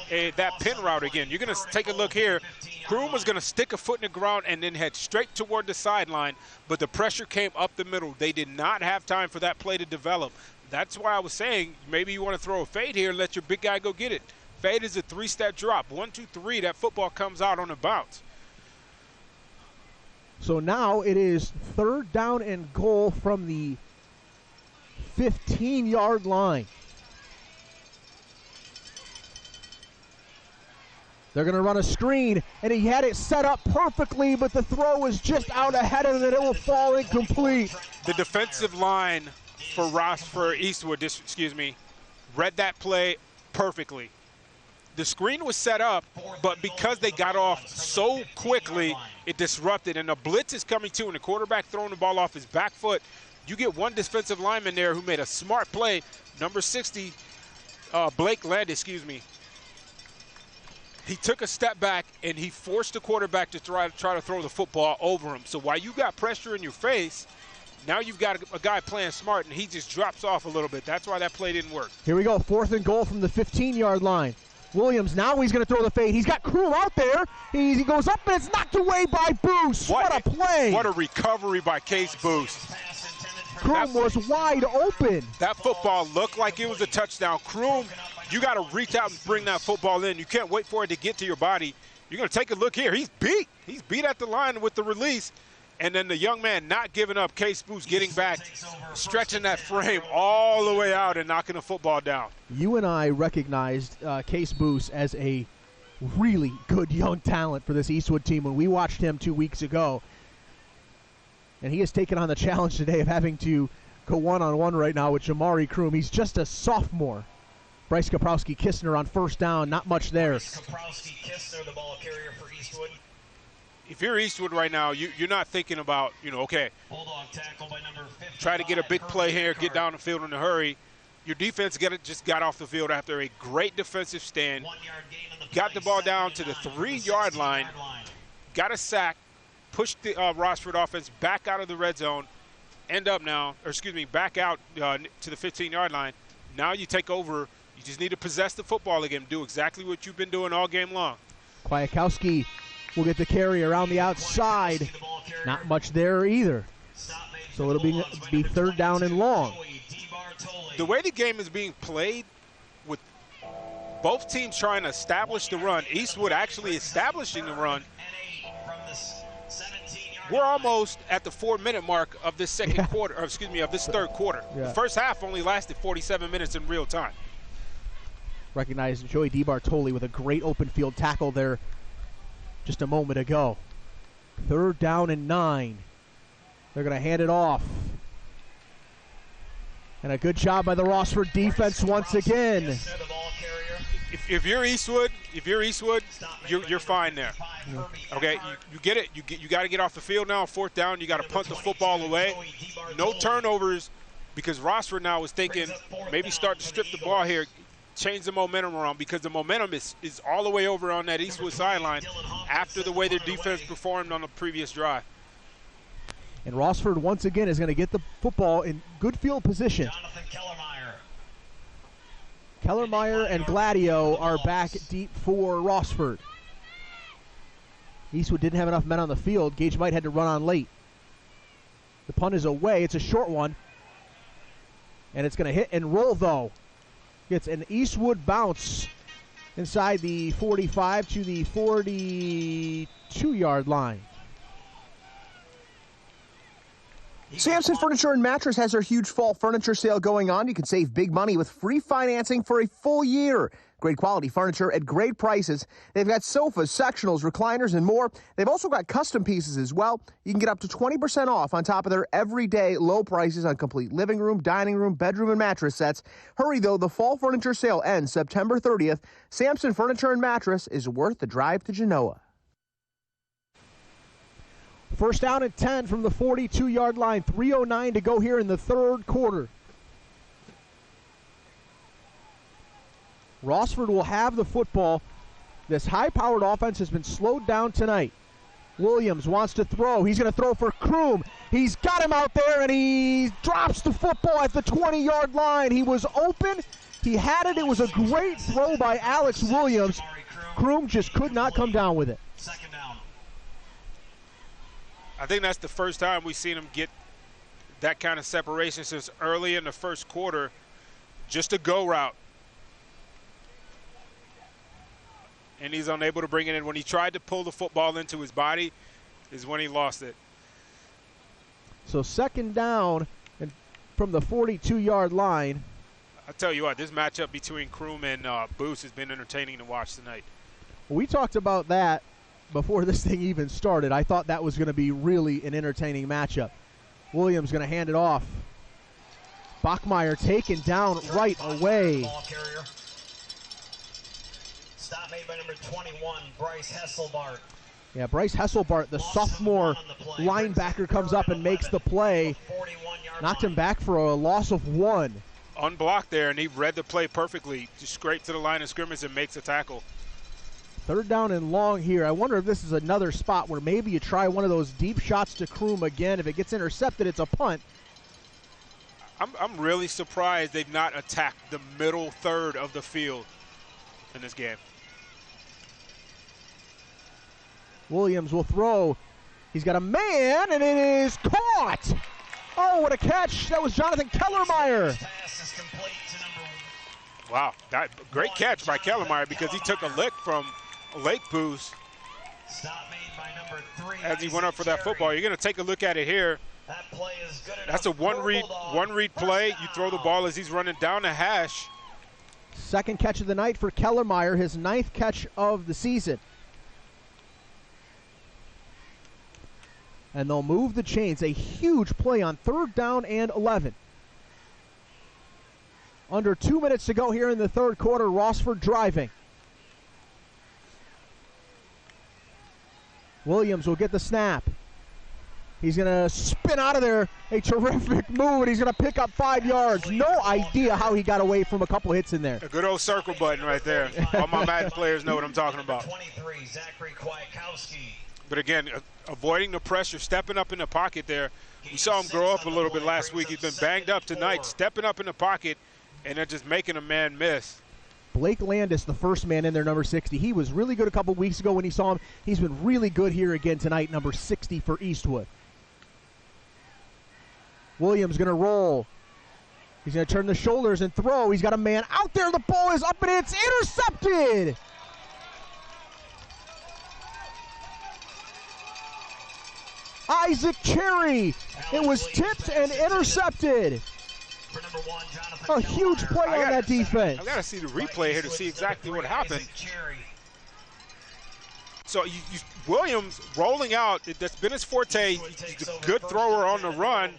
that pin route again. You're going to take a look here. Kroom was going to stick a foot in the ground and then head straight toward the sideline, but the pressure came up the middle. They did not have time for that play to develop. That's why I was saying maybe you want to throw a fade here and let your big guy go get it. Fade is a 3-step drop. 1, 2, 3, that football comes out on a bounce. So now it is 3rd down and goal from the 15-yard line. They're going to run a screen, and he had it set up perfectly, but the throw was just out ahead of it. It will fall incomplete. The defensive line for Eastwood, read that play perfectly. The screen was set up, but because they got off so quickly, it disrupted. And the blitz is coming too, and the quarterback throwing the ball off his back foot. You get one defensive lineman there who made a smart play. Number 60, Blake Landis, He took a step back, and he forced the quarterback to try to throw the football over him. So while you got pressure in your face, now you've got a guy playing smart, and he just drops off a little bit. That's why that play didn't work. Here we go, 4th and goal from the 15-yard line. Williams, now he's going to throw the fade. He's got Kroom out there. He goes up, and it's knocked away by Boost. What a play. What a recovery by Case Boost. Kroom was wide open. That football looked like it was a touchdown. Kroom, you got to reach out and bring that football in. You can't wait for it to get to your body. You're going to take a look here. He's beat. He's beat at the line with the release. And then the young man not giving up. Case Boost getting back, stretching that frame all the way out and knocking the football down. You and I recognized Case Boost as a really good young talent for this Eastwood team when we watched him 2 weeks ago. And he has taken on the challenge today of having to go one-on-one right now with Jamari Kroom. He's just a sophomore. Bryce Kaprowski-Kistner on 1st down, not much there. Kaprowski-Kistner, the ball carrier for Eastwood. If you're Eastwood right now, you're not thinking about, okay, try to get a big play here, get down the field in a hurry. Your defense just got off the field after a great defensive stand, got the ball down to the 3-yard line, got a sack, pushed the Rossford offense back out of the red zone, back out to the 15-yard line. Now you take over. You just need to possess the football again, do exactly what you've been doing all game long. Kwiatkowski will get the carry around the outside. Not much there either. So it'll be 3rd down and long. The way the game is being played, with both teams trying to establish the run, Eastwood actually establishing the run, we're almost at the 4-minute mark of this second quarter, of this 3rd quarter. Yeah. The first half only lasted 47 minutes in real time. Recognize Joey DiBartoli with a great open field tackle there just a moment ago. 3rd down and 9. They're going to hand it off. And a good job by the Rossford defense once again. If you're Eastwood, you're fine there. Okay, you get it. You got to get off the field now. 4th down, you got to punt the football away. No turnovers, because Rossford now is thinking maybe start to strip the ball here, change the momentum around, because the momentum is all the way over on that Eastwood sideline after the way their defense performed on the previous drive. And Rossford once again is going to get the football in good field position. Kellermeyer and Gladio are back deep for Rossford. Eastwood didn't have enough men on the field. Gage Might had to run on late. The punt is away. It's a short one. And it's going to hit and roll, though. Gets an Eastwood bounce inside the 45 to the 42-yard line. Sampson Furniture and Mattress has their huge fall furniture sale going on. You can save big money with free financing for a full year. Great quality furniture at great prices. They've got sofas, sectionals, recliners, and more. They've also got custom pieces as well. You can get up to 20% off on top of their everyday low prices on complete living room, dining room, bedroom, and mattress sets. Hurry, though. The fall furniture sale ends September 30th. Sampson Furniture and Mattress is worth the drive to Genoa. First down and 10 from the 42-yard line. 3:09 to go here in the third quarter. Rossford will have the football. This high-powered offense has been slowed down tonight. Williams wants to throw. He's going to throw for Kroom. He's got him out there, and he drops the football at the 20-yard line. He was open. He had it. It was a great throw by Alex Williams. Kroom just could not come down with it. Second down. I think that's the first time we've seen him get that kind of separation since early in the first quarter. Just a go route. And he's unable to bring it in. When he tried to pull the football into his body is when he lost it. So second down and from the 42-yard line. I tell you what, this matchup between Kroom and Booth has been entertaining to watch tonight. We talked about that before this thing even started. I thought that was going to be really an entertaining matchup. Williams going to hand it off. Bachmeier taken down right away. Ball carrier. Stop made by number 21, Bryce Hesselbart. Yeah, Bryce Hesselbart, the sophomore linebacker, comes up and makes the play. Knocked him back for a loss of 1. Unblocked there, and he read the play perfectly. Just straight to the line of scrimmage and makes a tackle. Third down and long here. I wonder if this is another spot where maybe you try one of those deep shots to Kroom again. If it gets intercepted, it's a punt. I'm really surprised they've not attacked the middle third of the field in this game. Williams will throw. He's got a man, and it is caught. Oh, what a catch. That was Jonathan Kellermeyer. Wow, that great catch by Kellermeyer because he took a lick from Lake Booth as he went up for that football. You're going to take a look at it here. That's a one read play. You throw the ball as he's running down the hash. Second catch of the night for Kellermeyer, his 9th catch of the season. And they'll move the chains. A huge play on third down and 11. Under 2 minutes to go here in the third quarter. Rossford driving. Williams will get the snap. He's going to spin out of there. A terrific move, and he's going to pick up 5 yards. No idea how he got away from a couple hits in there. A good old circle button right there. All my Madden players know what I'm talking about. 23, Zachary Kwiatkowski. But again, avoiding the pressure, stepping up in the pocket there. We saw him grow up a little bit last week. He's been banged up tonight, stepping up in the pocket, and they're just making a man miss. Blake Landis, the first man in there, number 60. He was really good a couple weeks ago when he saw him. He's been really good here again tonight, number 60 for Eastwood. Williams going to roll. He's going to turn the shoulders and throw. He's got a man out there. The ball is up, and it's intercepted. Isaac Cherry. It was tipped and intercepted. A huge play on that defense. I got to see the replay here to see exactly what happened. So Williams rolling out, that's been his forte. He's a good thrower on the run.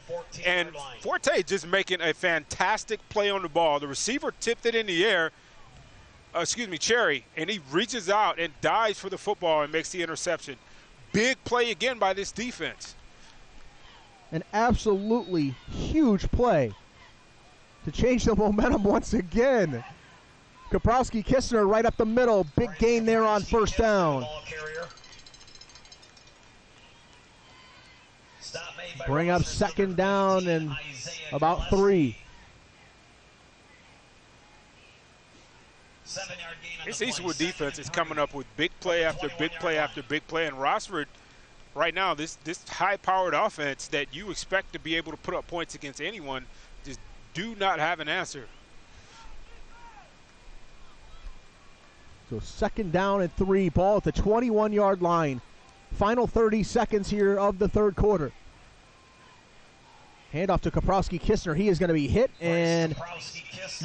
And Forte just making a fantastic play on the ball. The receiver tipped it in the air. Cherry. And he reaches out and dives for the football and makes the interception. Big play again by this defense. An absolutely huge play to change the momentum once again. Kaprowski-Kistner right up the middle. Big gain there on first down. Bring up second down and about 3. This Eastwood defense is coming up with big play after big play after big play. And Rossford, right now, this high-powered offense that you expect to be able to put up points against anyone, just do not have an answer. So second down and 3, ball at the 21-yard line. Final 30 seconds here of the third quarter. Handoff to Kaprowski-Kistner. He is going to be hit, and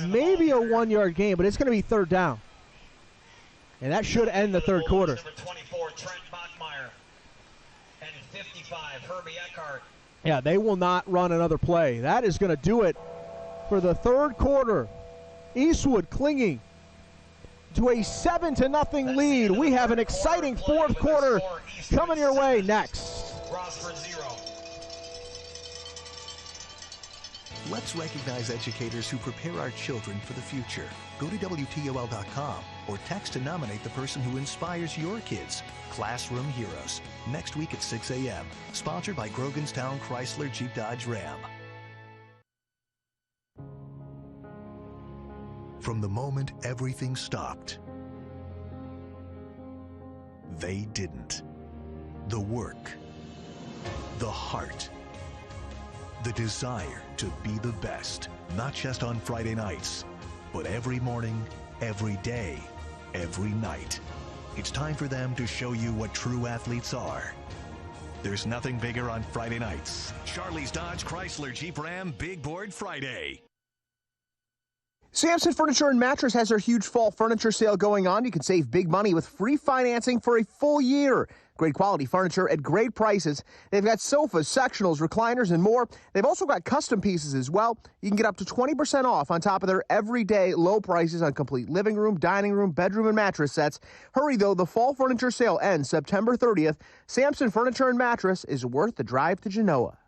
maybe a 1-yard gain, but it's going to be third down. And that should end the third quarter. Number 24, Trent Bachmeyer. And 55, Herbie Eckhart. Yeah, they will not run another play. That is going to do it for the third quarter. Eastwood clinging to a 7-0 lead. We have an exciting fourth quarter coming your way next. Rossford 0. Let's recognize educators who prepare our children for the future. Go to WTOL.com or text to nominate the person who inspires your kids. Classroom Heroes. Next week at 6 a.m. Sponsored by Groganstown Chrysler Jeep Dodge Ram. From the moment everything stopped, they didn't. The work, the heart, the desire to be the best, not just on Friday nights, but every morning, every day, every night. It's time for them to show you what true athletes are. There's nothing bigger on Friday nights. Charlie's Dodge Chrysler Jeep Ram Big Board Friday. Sampson Furniture and Mattress has their huge fall furniture sale going on. You can save big money with free financing for a full year. Great quality furniture at great prices. They've got sofas, sectionals, recliners, and more. They've also got custom pieces as well. You can get up to 20% off on top of their everyday low prices on complete living room, dining room, bedroom, and mattress sets. Hurry, though. The fall furniture sale ends September 30th. Sampson Furniture and Mattress is worth the drive to Genoa.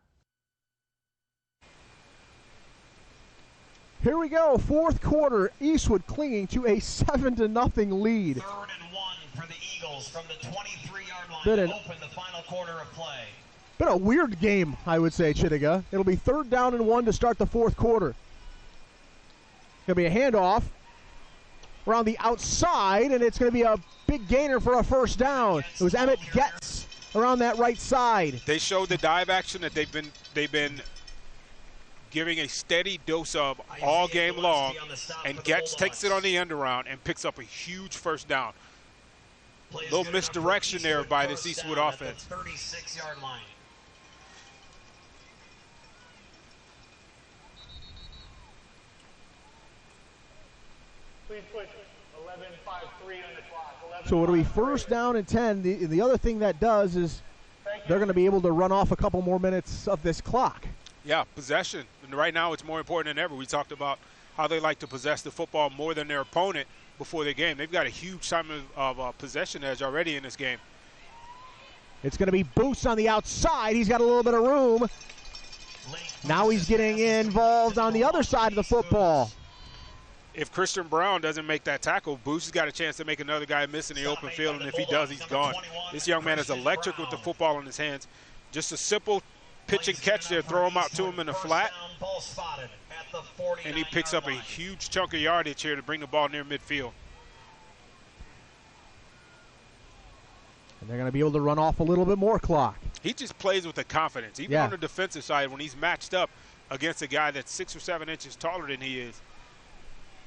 Here we go, fourth quarter. Eastwood clinging to a 7-0 lead. 3rd and 1 for the Eagles from the 23-yard line Been to an- open the final quarter of play. Been a weird game, I would say, Chedehga. It'll be 3rd down and 1 to start the fourth quarter. Going to be a handoff around the outside, and it's going to be a big gainer for a first down. It was Emmett Getz around that right side. They showed the dive action that they've been giving a steady dose of all game long, and Getz takes it on the end around and picks up a huge first down. Little misdirection there by this Eastwood offense. 36-yard line. Please put 11:53 on the clock. So it'll be first down and 10. The other thing that does is they're going to be able to run off a couple more minutes of this clock. Yeah, possession. And right now it's more important than ever. We talked about how they like to possess the football more than their opponent before the game. They've got a huge time of possession edge already in this game. It's going to be Boost on the outside. He's got a little bit of room. Now he's getting involved on the other side of the football. If Christian Brown doesn't make that tackle, Boost has got a chance to make another guy miss in the open field, and if he does, he's gone. This young man is electric with the football in his hands. Just a simple pitch and catch there, throw him out to him in the flat, and he picks up a huge chunk of yardage here to bring the ball near midfield. And they're going to be able to run off a little bit more clock. He just plays with the confidence. Even on the defensive side, when he's matched up against a guy that's 6 or 7 inches taller than he is.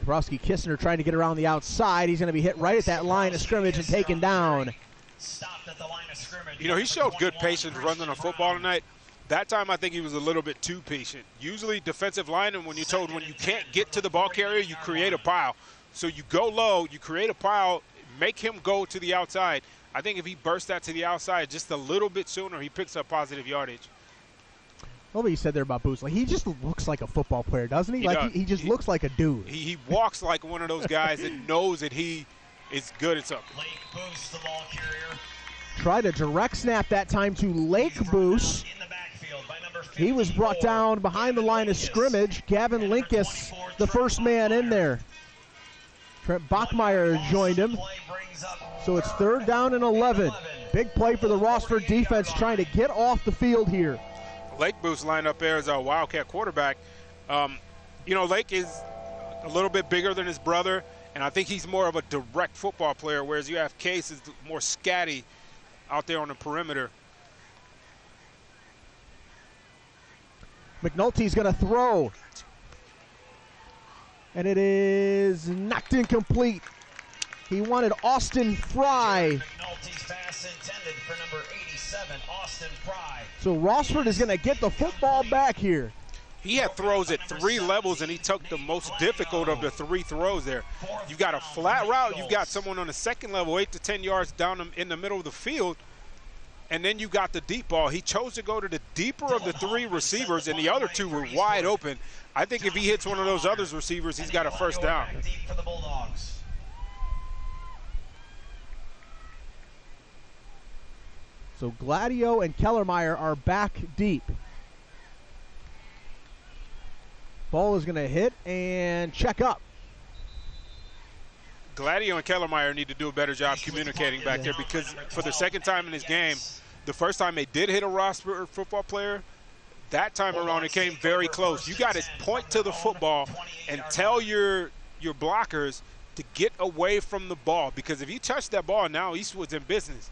Kabrowski Kistner trying to get around the outside. He's going to be hit right at that line of scrimmage and taken down. Stopped at the line of scrimmage. You know, he showed good patience running the football tonight. That time I think he was a little bit too patient. Usually defensive linemen, when you're told when you can't get to the ball carrier, you create a pile. So you go low, you create a pile, make him go to the outside. I think if he bursts that to the outside just a little bit sooner, he picks up positive yardage. Well, what you said there about Boost, like he just looks like a football player, doesn't he? He just looks like a dude. He walks like one of those guys that knows that he is good at something. Lake Boost, the ball carrier. Tried a direct snap that time to Lake Boost. He was brought down behind the line of scrimmage. Gavin Linkus, the first man in there. Trent Bachmeyer joined him. So it's 3rd down and 11. Big play for the Rossford defense trying to get off the field here. Lake Boost lined up there as a Wildcat quarterback. You know, Lake is a little bit bigger than his brother, and I think he's more of a direct football player, whereas you have Case is more scatty out there on the perimeter. McNulty's going to throw. And it is knocked incomplete. He wanted Austin Fry. McNulty's pass intended for number 87, Austin Fry. So Rossford is going to get the football back here. He had throws at 3 levels, and he took the most difficult of the 3 throws there. You've got a flat route. You've got someone on the second level, 8 to 10 yards down in the middle of the field, and then you got the deep ball. He chose to go to the deeper of the 3 receivers, and the other 2 were wide open. I think if he hits one of those other receivers, he's got a first down. So Gladio and Kellermeyer are back deep. Ball is going to hit and check up. Gladio and Kellermeyer need to do a better job communicating back there, because for the second time in this game, the first time they did hit a Rossford football player, that time around it came very close. You got to point to the football and tell your blockers to get away from the ball, because if you touch that ball now, Eastwood's in business.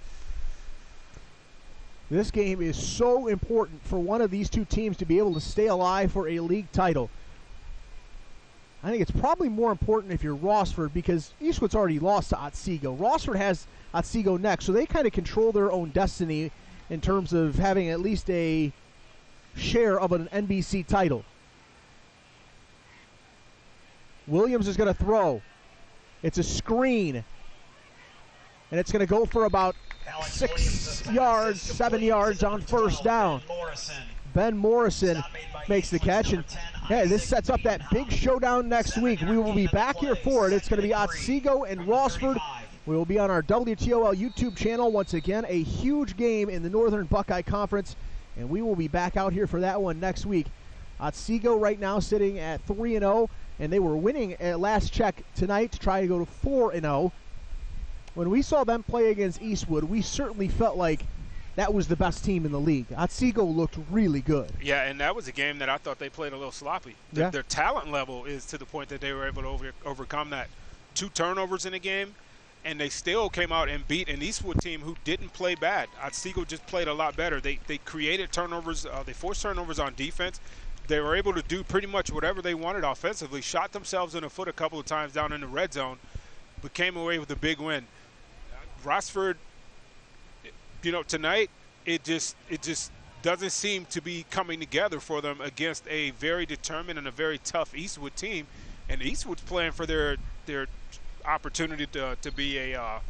This game is so important for one of these 2 teams to be able to stay alive for a league title. I think it's probably more important if you're Rossford, because Eastwood's already lost to Otsego. Rossford has Otsego next, so they kind of control their own destiny in terms of having at least a share of an NBC title. Williams is going to throw. It's a screen, and it's going to go for about 6 yards, 7 yards on first down. Ben Morrison makes the catch, and hey, this sets up that big showdown next week. We will be back here for it. It's going to be Otsego and Rossford. We will be on our WTOL YouTube channel. Once again, a huge game in the Northern Buckeye Conference, and we will be back out here for that one next week. Otsego right now sitting at 3-0, and they were winning at last check tonight to try to go to 4-0. When we saw them play against Eastwood, we certainly felt like that was the best team in the league. Otsego looked really good. Yeah, and that was a game that I thought they played a little sloppy. Their talent level is to the point that they were able to overcome that. 2 turnovers in a game, and they still came out and beat an Eastwood team who didn't play bad. Otsego just played a lot better. They created turnovers. They forced turnovers on defense. They were able to do pretty much whatever they wanted offensively, shot themselves in the foot a couple of times down in the red zone, but came away with a big win. Rossford, tonight it just doesn't seem to be coming together for them against a very determined and a very tough Eastwood team, and Eastwood's playing for their opportunity to be a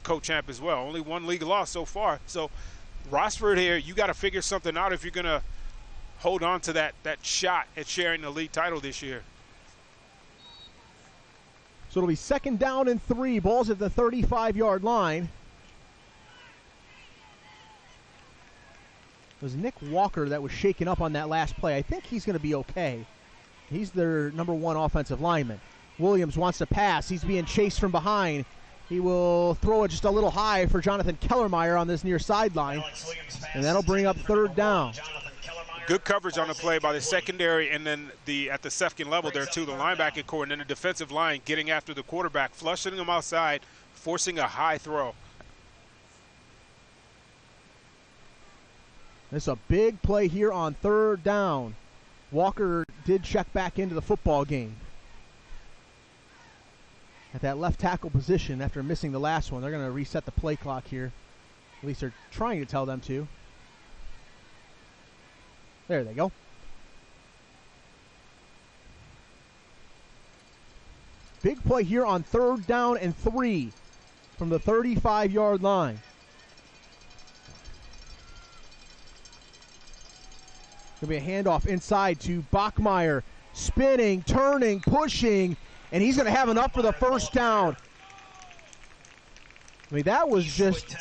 co-champ as well. Only 1 league loss so far. So Rossford here, you got to figure something out if you're going to hold on to that shot at sharing the league title this year. So it'll be 2nd down and 3. Ball's at the 35-yard line. It was Nick Walker that was shaken up on that last play. I think he's going to be okay. He's their number 1 offensive lineman. Williams wants to pass. He's being chased from behind. He will throw it just a little high for Jonathan Kellermeyer on this near sideline, and that'll bring up 3rd down. Good coverage on the play by the secondary, and then at the second level there too, the linebacking core, and then the defensive line getting after the quarterback, flushing him outside, forcing a high throw. This is a big play here on 3rd down. Walker did check back into the football game. At that left tackle position after missing the last one. They're going to reset the play clock here. At least they're trying to tell them to. There they go. Big play here on 3rd down and 3 from the 35-yard line. Going to be a handoff inside to Bachmeyer. Spinning, turning, pushing, and he's going to have enough for the first down. I mean, that was just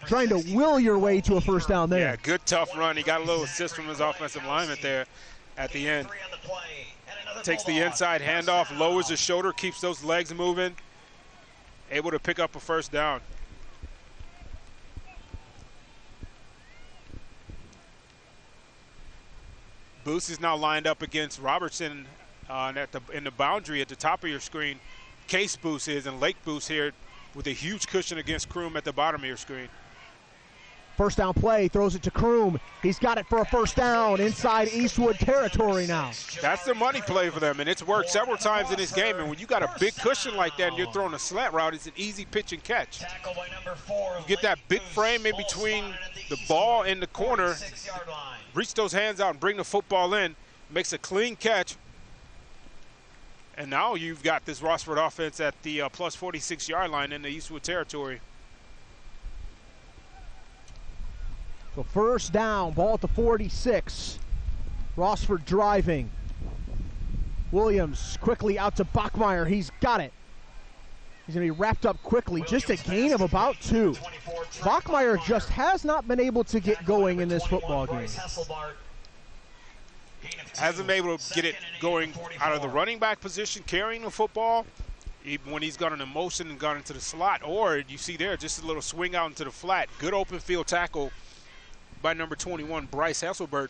trying to will your way to a first down there. Yeah, good tough run. He got a little assist from his offensive lineman there at the end. Takes the inside handoff, lowers his shoulder, keeps those legs moving, able to pick up a first down. Booth is now lined up against Robertson in the boundary at the top of your screen. Case Booth is, and Lake Booth here with a huge cushion against Kroom at the bottom of your screen. First down play, throws it to Kroom. He's got it for a first down inside Eastwood territory now. That's the money play for them, and it's worked several times in this game. And when you got a big cushion like that and you're throwing a slant route, it's an easy pitch and catch. You get that big frame in between the ball and the corner, reach those hands out and bring the football in. makes a clean catch. And now you've got this Rossford offense at the plus 46-yard line in the Eastwood territory. So first down, ball at the 46. Rossford driving. Williams quickly out to Bachmeier. He's got it. He's going to be wrapped up quickly. Just a gain of about 2. Bachmeier just has not been able to get going in this football game. Hasn't been able to get it going out of the running back position, carrying the football, even when he's gone in motion and gone into the slot. Or you see there, just a little swing out into the flat. Good open field tackle by number 21, Bryce Hasselbert.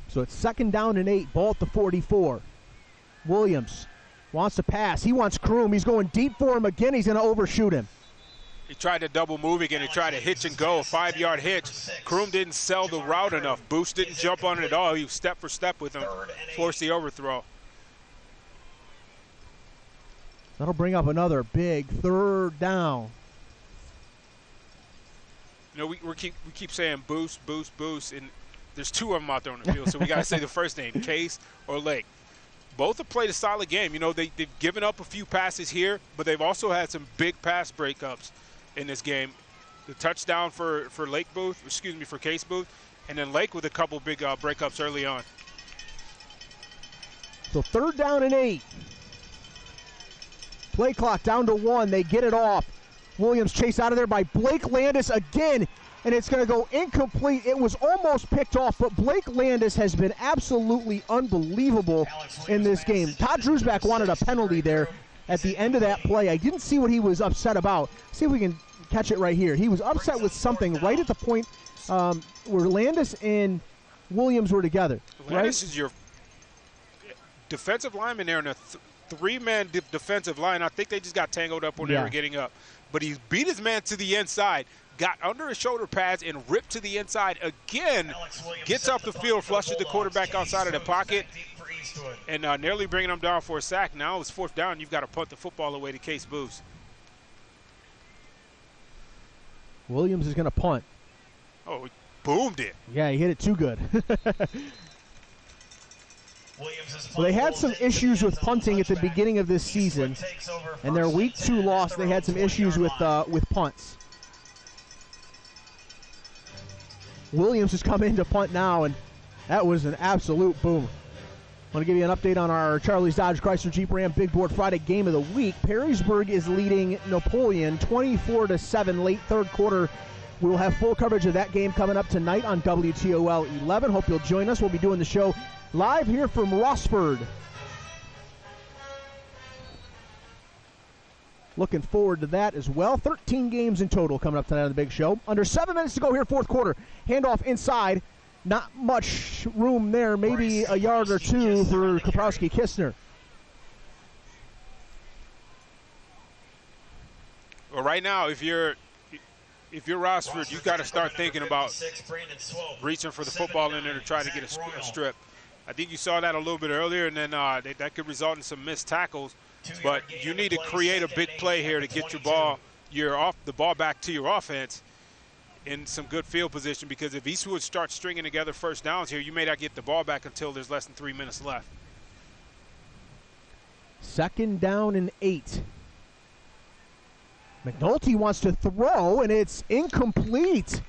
So it's second down and 8, ball at the 44. Williams wants to pass. He wants Kroom. He's going deep for him again. He's going to overshoot him. He tried to double move again. He tried to hitch and go, a 5-yard hitch. Kroom didn't sell the route enough. Boost didn't jump on it at all. He was step for step with him, forced the overthrow. That'll bring up another big third down. You know, we keep saying boost, boost, boost, and there's 2 of them out there on the field, so we got to say the first name, Case or Lake. Both have played a solid game. You know, they've given up a few passes here, but they've also had some big pass breakups in this game. The touchdown for Case Booth, and then Lake with a couple big breakups early on. So third down and 8. Play clock down to 1. They get it off. Williams chased out of there by Blake Landis again, and it's going to go incomplete. It was almost picked off, but Blake Landis has been absolutely unbelievable in this game. Todd Drewsback wanted a penalty there at the end of that play. I didn't see what he was upset about. See if we can catch it right here. He was upset with something right at the point where Landis and Williams were together. Landis is your defensive lineman there in a 3-man defensive line. I think they just got tangled up when they were getting up. But he beat his man to the inside, got under his shoulder pads, and ripped to the inside again. Gets up the field, flushes the quarterback outside of the pocket, and nearly bringing him down for a sack. Now it's fourth down. You've got to punt the football away to Case Booth. Williams is going to punt. Oh, he boomed it. Yeah, he hit it too good. So they had some issues with punting at the beginning of this season, and their week 2 loss, they had some issues with punts. Williams has come in to punt now, and that was an absolute boom. I want to give you an update on our Charlie's Dodge Chrysler Jeep Ram Big Board Friday game of the week. Perrysburg is leading Napoleon 24-7 late third quarter. We will have full coverage of that game coming up tonight on WTOL 11. Hope you'll join us. We'll be doing the show live here from Rossford. Looking forward to that as well. 13 games in total coming up tonight on the big show. Under 7 minutes to go here, fourth quarter. Handoff inside. Not much room there. Maybe a yard or 2 for Kaprowski-Kistner. Well, right now, if you're Rossford, you've got to start thinking about reaching for the football in there to try to get a strip. I think you saw that a little bit earlier, and then that could result in some missed tackles. But you need to create a big play here to get the ball back to your offense in some good field position, because if Eastwood starts stringing together first downs here, you may not get the ball back until there's less than 3 minutes left. Second down and 8. McNulty wants to throw, and it's incomplete.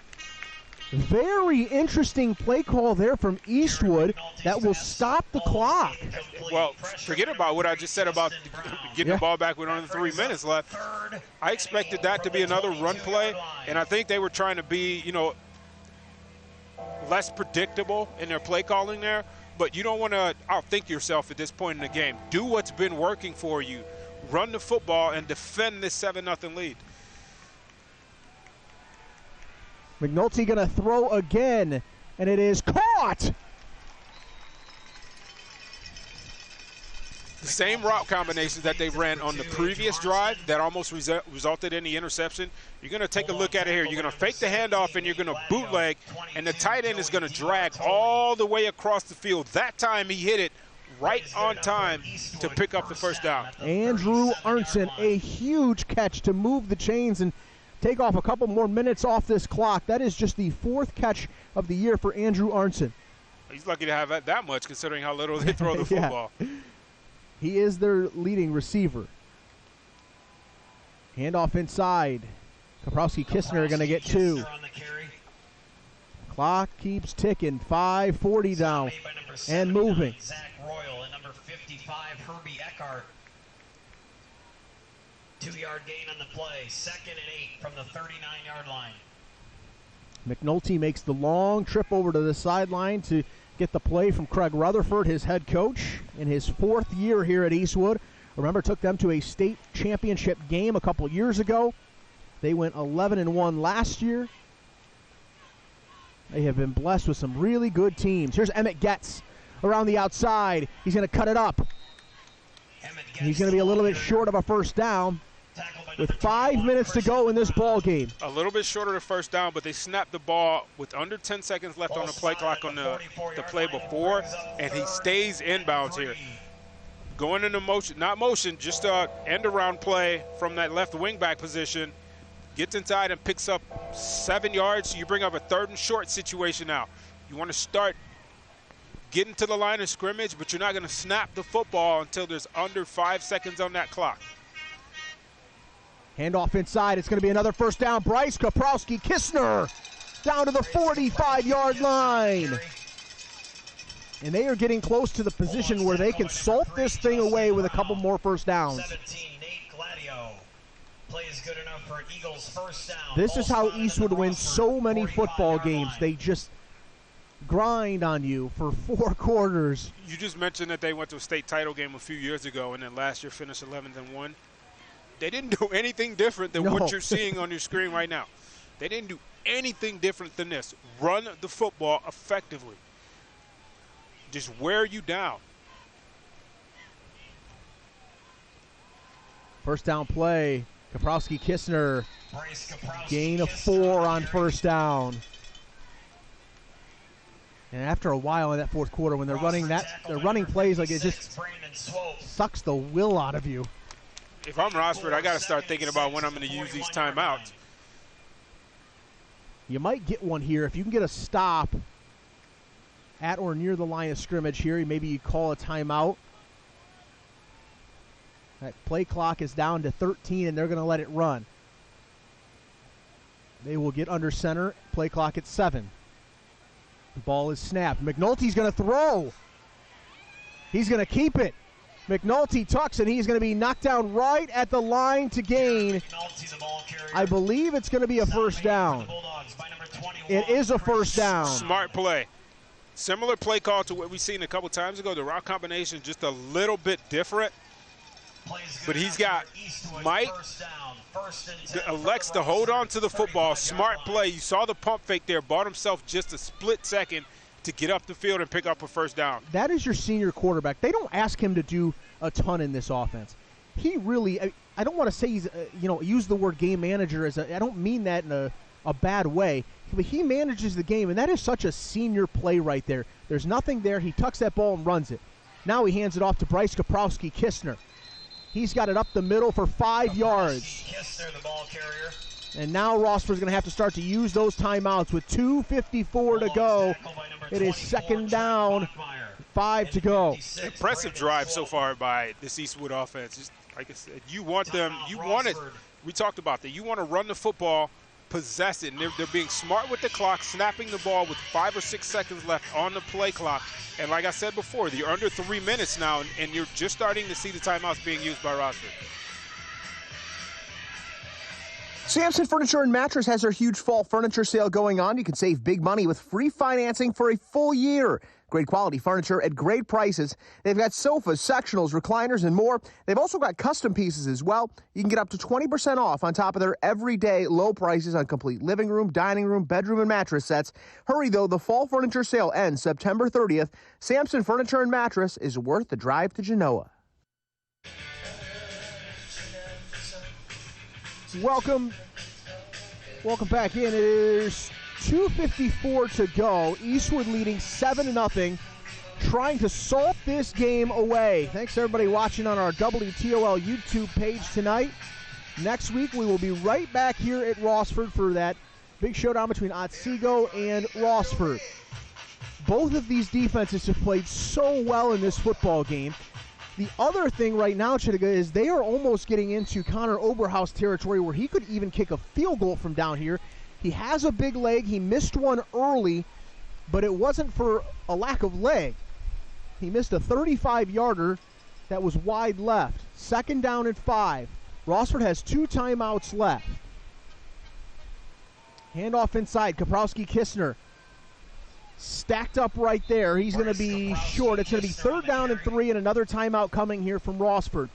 Very interesting play call there from Eastwood that will stop the clock. Well, forget about what I just said about getting the ball back with only 3 minutes left. I expected that to be another run play, and I think they were trying to be, less predictable in their play calling there. But you don't want to outthink yourself at this point in the game. Do what's been working for you. Run the football and defend this 7-0 lead. McNulty going to throw again, and it is caught. The same route combinations that they ran on the previous drive that almost resulted in the interception. You're going to take a look at it here. You're going to fake the handoff, and you're going to bootleg, and the tight end is going to drag all the way across the field. That time he hit it right on time to pick up the first down. Andrew Arnson, a huge catch to move the chains and take off a couple more minutes off this clock. That is just the 4th catch of the year for Andrew Arnson. He's lucky to have that much considering how little they throw the football. He is their leading receiver. Handoff inside. Kaprowski-Kistner going to get 2. Clock keeps ticking. 5:40 down and moving. Zach Royal and number 55, Herbie Eckhart. 2-yard gain on the play. 2nd and 8 from the 39-yard line. McNulty makes the long trip over to the sideline to get the play from Craig Rutherford, his head coach, in his 4th year here at Eastwood. Remember, took them to a state championship game a couple years ago. They went 11-1 last year. They have been blessed with some really good teams. Here's Emmett Getz around the outside. He's going to cut it up. He's going to be a little bit short of a first down with 5 minutes to go in this ball game. A little bit short of the first down, but they snapped the ball with under 10 seconds left on the play clock on the play before, and he stays inbounds here. Going into motion, not motion, just a end-around play from that left wing-back position. Gets inside and picks up 7 yards. So you bring up a 3rd and short situation now. You want to start getting to the line of scrimmage, but you're not going to snap the football until there's under 5 seconds on that clock. Handoff inside. It's going to be another first down. Bryce Kaprowski-Kistner down to the 45-yard line. And they are getting close to the position where they can salt this thing away with a couple more first downs. 17, Nate Gladio. Play is good enough for an Eagles first down. This is how Eastwood wins so many football games. They just grind on you for 4 quarters. You just mentioned that they went to a state title game a few years ago and then last year finished 11-1. They didn't do anything different than what you're seeing on your screen right now. They didn't do anything different than this. Run the football effectively. Just wear you down. First down play. Kaprowski-Kistner, gain of 4 on first down. And after a while in that 4th quarter, when they're running plays like it just sucks the will out of you. If I'm Rossford, I got to start thinking about when I'm going to use these timeouts. You might get one here if you can get a stop at or near the line of scrimmage here. Maybe you call a timeout. That play clock is down to 13, and they're going to let it run. They will get under center. Play clock at 7. The ball is snapped. McNulty's going to throw. He's going to keep it. McNulty tucks, and he's going to be knocked down right at the line to gain. I believe it's going to be a first down. It is a first down. Smart play. Similar play call to what we've seen a couple times ago. The route combination just a little bit different. But he's got Mike elects to hold on to the football. Smart play. You saw the pump fake there. Bought himself just a split second to get up the field and pick up a first down. That is your senior quarterback. They don't ask him to do a ton in this offense. He really, I don't want to say he's, use the word game manager I don't mean that in a bad way. But he manages the game, and that is such a senior play right there. There's nothing there. He tucks that ball and runs it. Now he hands it off to Bryce Kaprowski-Kistner. He's got it up the middle for 5 yards. Kistner, the ball carrier. And now Rossford's going to have to start to use those timeouts with 2:54 to go. It is 2nd down, 5 to go. Impressive drive so far by this Eastwood offense. Just like I said, you want them, you want it. We talked about that. You want to run the football, possess it, and they're being smart with the clock, snapping the ball with 5 or 6 seconds left on the play clock. And like I said before, you're under 3 minutes now, and you're just starting to see the timeouts being used by Rossford. Sampson Furniture and Mattress has their huge fall furniture sale going on. You can save big money with free financing for a full year. Great quality furniture at great prices. They've got sofas, sectionals, recliners, and more. They've also got custom pieces as well. You can get up to 20% off on top of their everyday low prices on complete living room, dining room, bedroom, and mattress sets. Hurry, though. The fall furniture sale ends September 30th. Sampson Furniture and Mattress is worth the drive to Genoa. Welcome back in. It is 2:54 to go. Eastwood leading 7-0, trying to salt this game away. Thanks to everybody watching on our WTOL YouTube page tonight. Next week, we will be right back here at Rossford for that big showdown between Otsego and Rossford. Both of these defenses have played so well in this football game. The other thing right now, Chedehga, is they are almost getting into Connor Oberhaus territory where he could even kick a field goal from down here. He has a big leg. He missed one early, but it wasn't for a lack of leg. He missed a 35-yarder that was wide left. 2nd down and 5. Rossford has 2 timeouts left. Handoff inside. Kaprowski-Kistner stacked up right there. He's going to be short. It's going to be 3rd down and 3 and another timeout coming here from Rossford.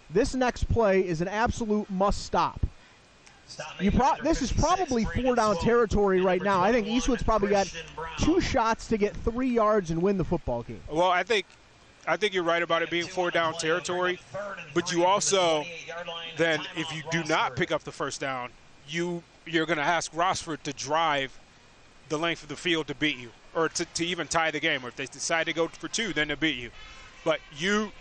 This next play is an absolute must-stop. This is probably 4-down territory right now. I think Eastwood's probably got 2 shots to get 3 yards and win the football game. Well, I think you're right about it being 4-down territory, but you also then, if you do not pick up the 1st down, you're going to ask Rossford to drive the length of the field to beat you, or to even tie the game. Or if they decide to go for 2, then they'll beat you. But you,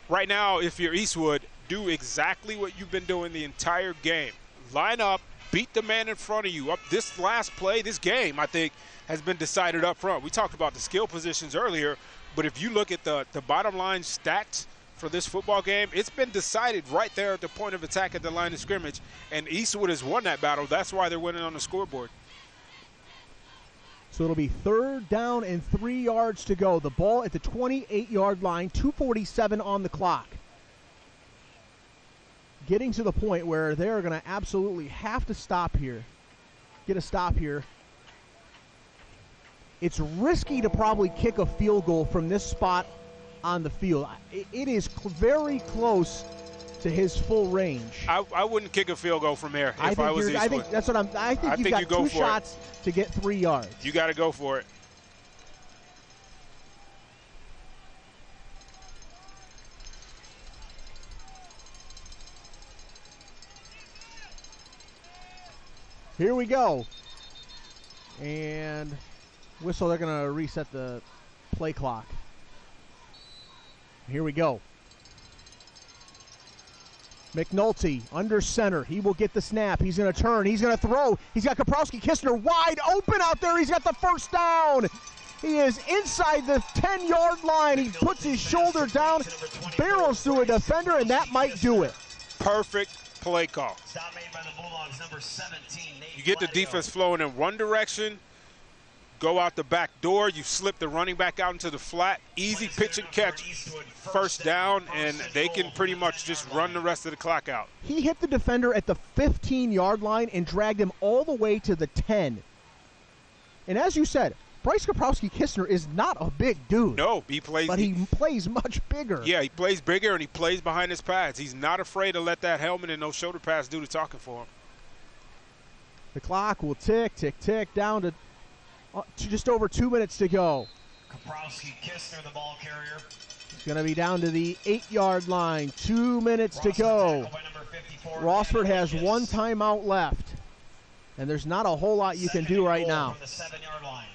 right now, if you're Eastwood, do exactly what you've been doing the entire game. Line up, beat the man in front of you. Up this last play, this game, I think, has been decided up front. We talked about the skill positions earlier, but if you look at the bottom line stats for this football game, it's been decided right there at the point of attack at the line of scrimmage, and Eastwood has won that battle. That's why they're winning on the scoreboard. So it'll be 3rd down and 3 yards to go. The ball at the 28-yard line, 2:47 on the clock. Getting to the point where they're going to absolutely have to stop here. Get a stop here. It's risky to probably kick a field goal from this spot on the field. It is very close to his full range. I wouldn't kick a field goal from there if I was Eastwood. I think that's what I think you've got 2 shots to get 3 yards. You got to go for it. Here we go. And whistle, they're going to reset the play clock. Here we go. McNulty under center. He will get the snap. He's going to turn. He's going to throw. He's got Kaprowski-Kistner wide open out there. He's got the 1st down. He is inside the 10-yard line. He puts his shoulder down, barrels through a defender, and that might do it. Perfect play call. Stop made by the Bulldogs, number 17. You get the defense flowing in one direction, go out the back door, you slip the running back out into the flat, easy pitch and catch, 1st down, and they can pretty much just run the rest of the clock out. He hit the defender at the 15-yard line and dragged him all the way to the 10. And as you said, Bryce Kaprowski-Kistner is not a big dude. No, he plays. But he plays much bigger. Yeah, he plays bigger and he plays behind his pads. He's not afraid to let that helmet and those shoulder pads do the talking for him. The clock will tick, tick, tick, down to just over 2 minutes to go. Kaprowski-Kistner, the ball carrier. It's going to be down to the 8-yard line. 2 minutes to go. Rossford has 1 timeout left. And there's not a whole lot you can do right now. From the 7-yard line.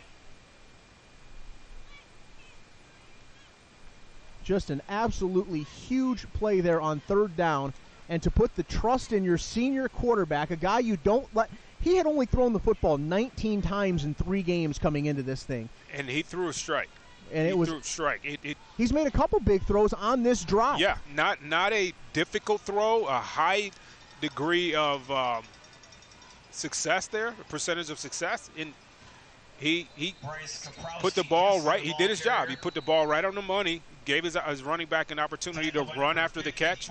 Just an absolutely huge play there on 3rd down. And to put the trust in your senior quarterback, a guy you don't let. He had only thrown the football 19 times in 3 games coming into this thing. And he threw a strike. And he threw a strike. He's made a couple big throws on this drive. Yeah, not a difficult throw, a high degree of success there, a percentage of success. And he put the ball right. He did his job. He put the ball right on the money, gave his running back an opportunity to run after the catch,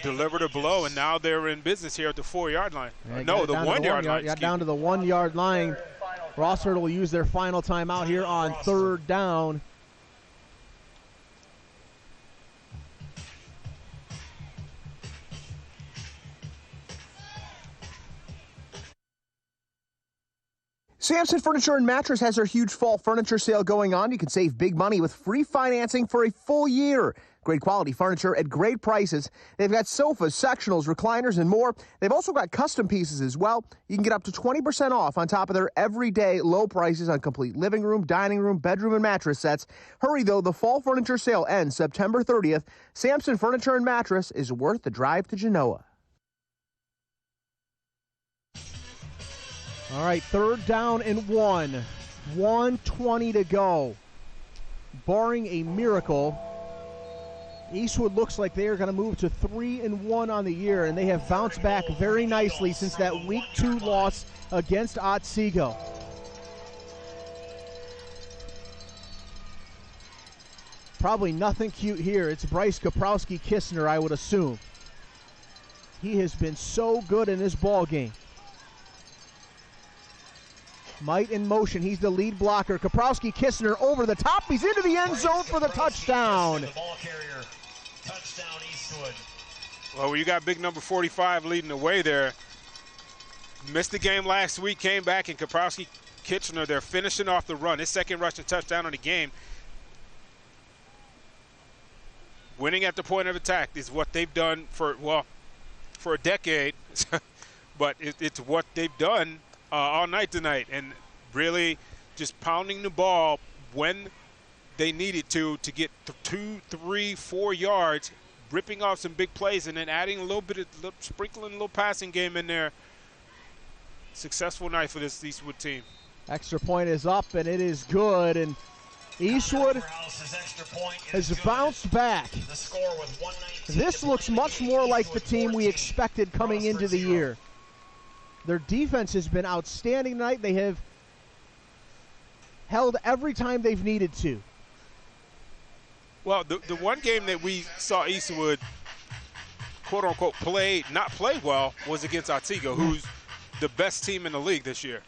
delivered a blow, and now they're in business here at the 4-yard line. No, the 1-yard line. Got down to the 1-yard line. Rossford will use their final timeout here on 3rd down. Sampson Furniture and Mattress has their huge fall furniture sale going on. You can save big money with free financing for a full year. Great quality furniture at great prices. They've got sofas, sectionals, recliners, and more. They've also got custom pieces as well. You can get up to 20% off on top of their everyday low prices on complete living room, dining room, bedroom, and mattress sets. Hurry, though. The fall furniture sale ends September 30th. Sampson Furniture and Mattress is worth the drive to Genoa. All right, 3rd down and 1. 1:20 to go. Barring a miracle, Eastwood looks like they are going to move to 3-1 on the year, and they have bounced back very nicely since that Week 2 loss against Otsego. Probably nothing cute here. It's Bryce Kaprowski-Kistner, I would assume. He has been so good in this ball game. Might in motion. He's the lead blocker. Kaprowski-Kistner over the top. He's into the end zone for the touchdown. The ball carrier. Touchdown, Eastwood. Well, you got big number 45 leading the way there. Missed the game last week, came back, and Kaprowski-Kistner, they're finishing off the run. His second rushing touchdown on the game. Winning at the point of attack is what they've done for a decade. But it's what they've done all night tonight, and really just pounding the ball when they needed to get 2, 3, 4 yards, ripping off some big plays, and then adding a little bit of sprinkling a little passing game in there. Successful night for this Eastwood team. Extra point is up, and it is good, and Eastwood has bounced back. This looks much more like the team we expected coming into the year. Their defense has been outstanding tonight. They have held every time they've needed to. Well, the one game that we saw Eastwood, quote-unquote, not play well was against Otsego, who's the best team in the league this year.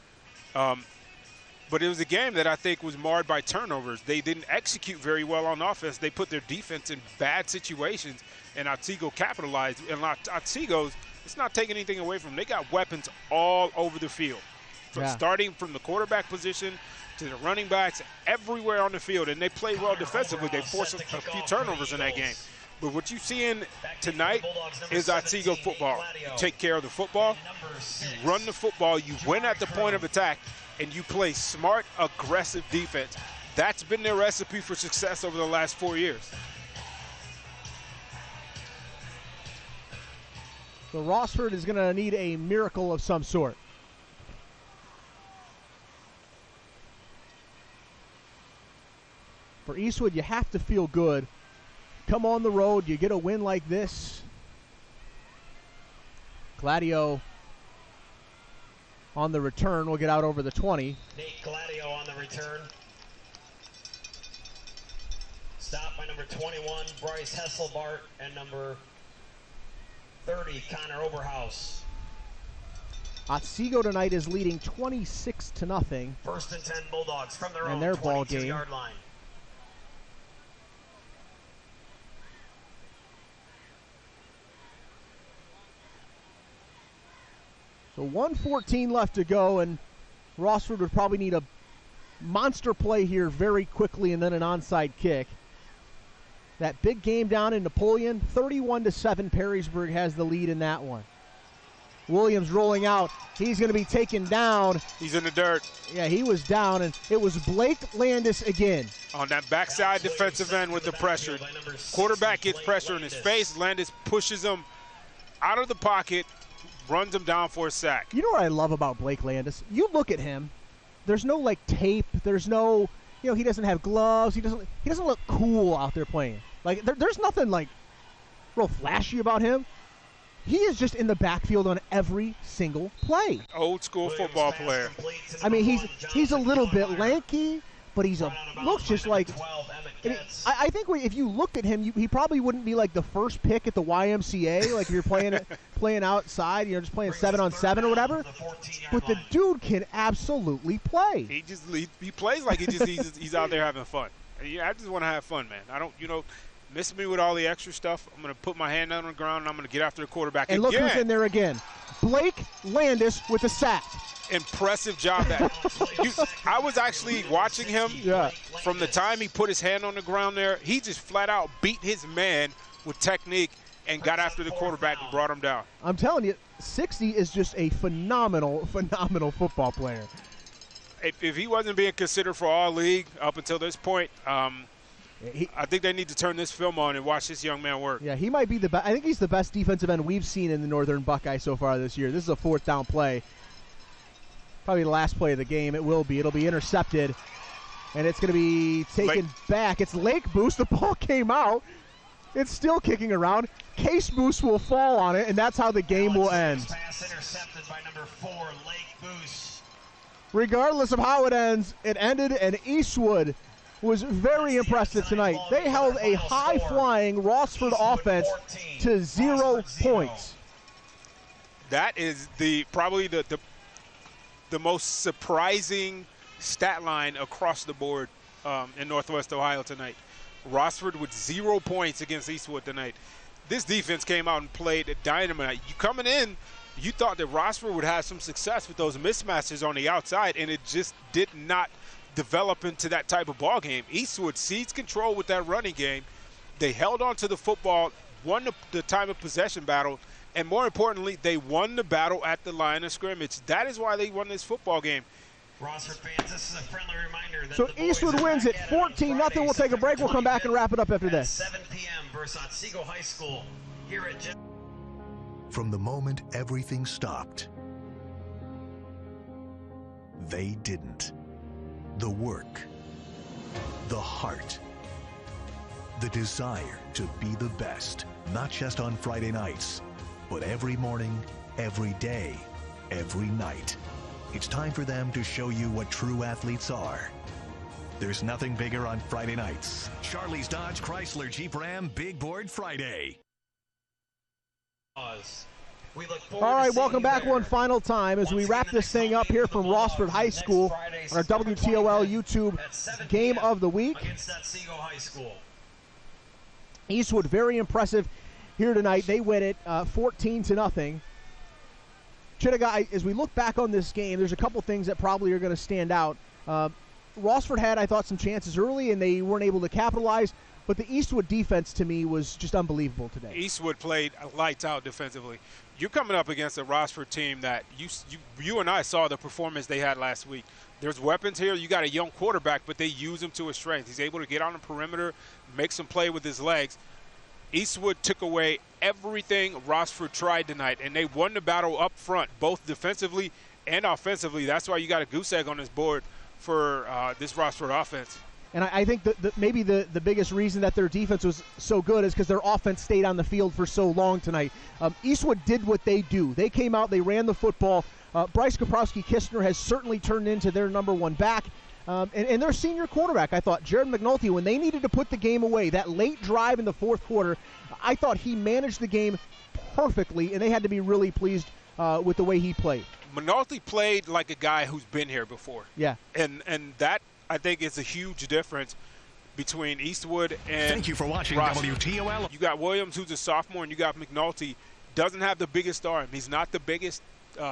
But it was a game that I think was marred by turnovers. They didn't execute very well on offense. They put their defense in bad situations, and Otsego capitalized. And Otsego's, it's not taking anything away from them. They got weapons all over the field, starting from the quarterback position to the running backs, everywhere on the field. And they play well defensively. They forced a few turnovers in that game. But what you're seeing tonight is Otsego football. You take care of the football, you run the football, you win at the point of attack, and you play smart, aggressive defense. That's been their recipe for success over the last 4 years. So Rossford is going to need a miracle of some sort. For Eastwood, you have to feel good. Come on the road, you get a win like this. Gladio on the return will get out over the 20. Nate Gladio on the return. Stopped by number 21, Bryce Hesselbart, and number 30, Connor Oberhaus. Otsego tonight is leading 26-0. 1st and 10 Bulldogs from their in own their ball game. 22-yard line. So 1:14 left to go, and Rossford would probably need a monster play here very quickly and then an onside kick. That big game down in Napoleon, 31-7, Perrysburg has the lead in that one. Williams rolling out. He's going to be taken down. He's in the dirt. Yeah, he was down, and it was Blake Landis again. On that backside defensive end with the pressure. Quarterback gets pressure in his face. Landis pushes him out of the pocket, runs him down for a sack. You know what I love about Blake Landis? You look at him. There's no, like, tape. There's no, he doesn't have gloves. He doesn't look cool out there playing. Like, there's nothing, like, real flashy about him. He is just in the backfield on every single play. Old school football player. I mean, he's a little bit lanky, but looks just like. I think if you look at him, he probably wouldn't be like the first pick at the YMCA. Like if you're playing outside, just playing 7-on-7 or whatever. But the dude can absolutely play. He plays like he's out there having fun. I just want to have fun, man. I don't, miss me with all the extra stuff. I'm going to put my hand down on the ground, and I'm going to get after the quarterback and again. Look who's in there again. Blake Landis with a sack. Impressive job. I was actually watching him from the time he put his hand on the ground there. He just flat out beat his man with technique and got after the quarterback and brought him down. I'm telling you, 60 is just a phenomenal football player. If he wasn't being considered for All-League up until this point, I think they need to turn this film on and watch this young man work. Yeah, he might be the best. I think he's the best defensive end we've seen in the Northern Buckeye so far this year. This is a 4th down play. probably the last play of the game. It will be. It'll be intercepted, and it's going to be taken back. It's Lake Boost. The ball came out. It's still kicking around. Case Boost will fall on it, and that's how the game will end. Pass intercepted by number 4, Lake Boost. Regardless of how it ends, it ended, and Eastwood was very impressive tonight. They held a high-flying Rossford offense to 0 points. That is probably the most surprising stat line across the board in Northwest Ohio tonight. Rossford with 0 points against Eastwood tonight. This defense came out and played at dynamite. You coming in, you thought that Rossford would have some success with those mismatches on the outside, and it just did not develop into that type of ball game. Eastwood seized control with that running game. They held on to the football, won the time of possession battle, and more importantly, they won the battle at the line of scrimmage. That is why they won this football game. Rossford fans, this is a friendly reminder that so Eastwood wins at 14-0. We'll take a break. We'll come back and wrap it up after this. 7 p.m. versus Otsego High School here at From the moment everything stopped, they didn't. The work, the heart, the desire to be the best, not just on Friday nights, but every morning, every day, every night. It's time for them to show you what true athletes are. There's nothing bigger on Friday nights. Charlie's Dodge Chrysler Jeep Ram Big Board Friday. All right, welcome back one final time as we wrap this thing up here from Rossford High School on our WTOL YouTube Game of the Week. Eastwood very impressive here tonight. They win it 14-0. Chedehga, as we look back on this game, there's a couple things that probably are going to stand out. Rossford had, I thought, some chances early, and they weren't able to capitalize. But the Eastwood defense, to me, was just unbelievable today. Eastwood played lights out defensively. You're coming up against a Rossford team that you and I saw the performance they had last week. There's weapons here. You got a young quarterback, but they use him to his strength. He's able to get on the perimeter, make some play with his legs. Eastwood took away everything Rossford tried tonight, and they won the battle up front, both defensively and offensively. That's why you got a goose egg on this board for this Rossford offense. And I think that maybe the biggest reason that their defense was so good is because their offense stayed on the field for so long tonight. Eastwood did what they do. They came out, they ran the football. Bryce Kaprowski-Kistner has certainly turned into their number one back. And their senior quarterback, I thought, Jared McNulty, when they needed to put the game away, that late drive in the fourth quarter, I thought he managed the game perfectly, and they had to be really pleased with the way he played. McNulty played like a guy who's been here before. Yeah. And that, I think, is a huge difference between Eastwood and Thank you for watching Rossford. WTOL. You got Williams, who's a sophomore, and you got McNulty. Doesn't have the biggest arm. He's not the biggest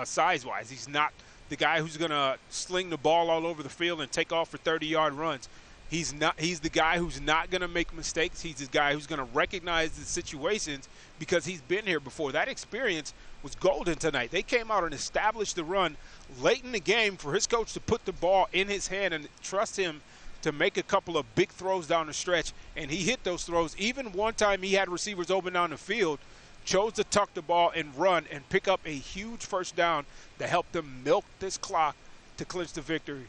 size-wise. He's not the guy who's going to sling the ball all over the field and take off for 30-yard runs. He's the guy who's not going to make mistakes. He's the guy who's going to recognize the situations because he's been here before. That experience was golden tonight. They came out and established the run late in the game for his coach to put the ball in his hand and trust him to make a couple of big throws down the stretch, and he hit those throws. Even one time he had receivers open down the field, chose to tuck the ball and run and pick up a huge first down that helped them milk this clock to clinch the victory.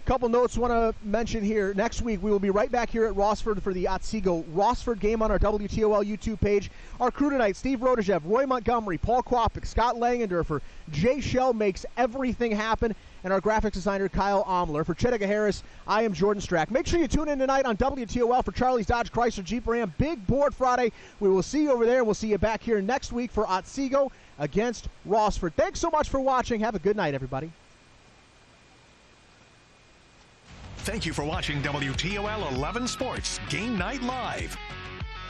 Couple notes want to mention here. Next week, we will be right back here at Rossford for the Otsego Rossford game on our WTOL YouTube page. Our crew tonight, Steve Rodejev, Roy Montgomery, Paul Kwapik, Scott Langendorfer, Jay Shell makes everything happen, and our graphics designer, Kyle Omler. For Chedehga Harris, I am Jordan Strack. Make sure you tune in tonight on WTOL for Charlie's Dodge Chrysler Jeep Ram Big Board Friday. We will see you over there, and we'll see you back here next week for Otsego against Rossford. Thanks so much for watching. Have a good night, everybody. Thank you for watching WTOL 11 Sports Game Night Live.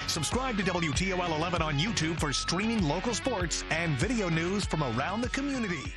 Subscribe to WTOL 11 on YouTube for streaming local sports and video news from around the community.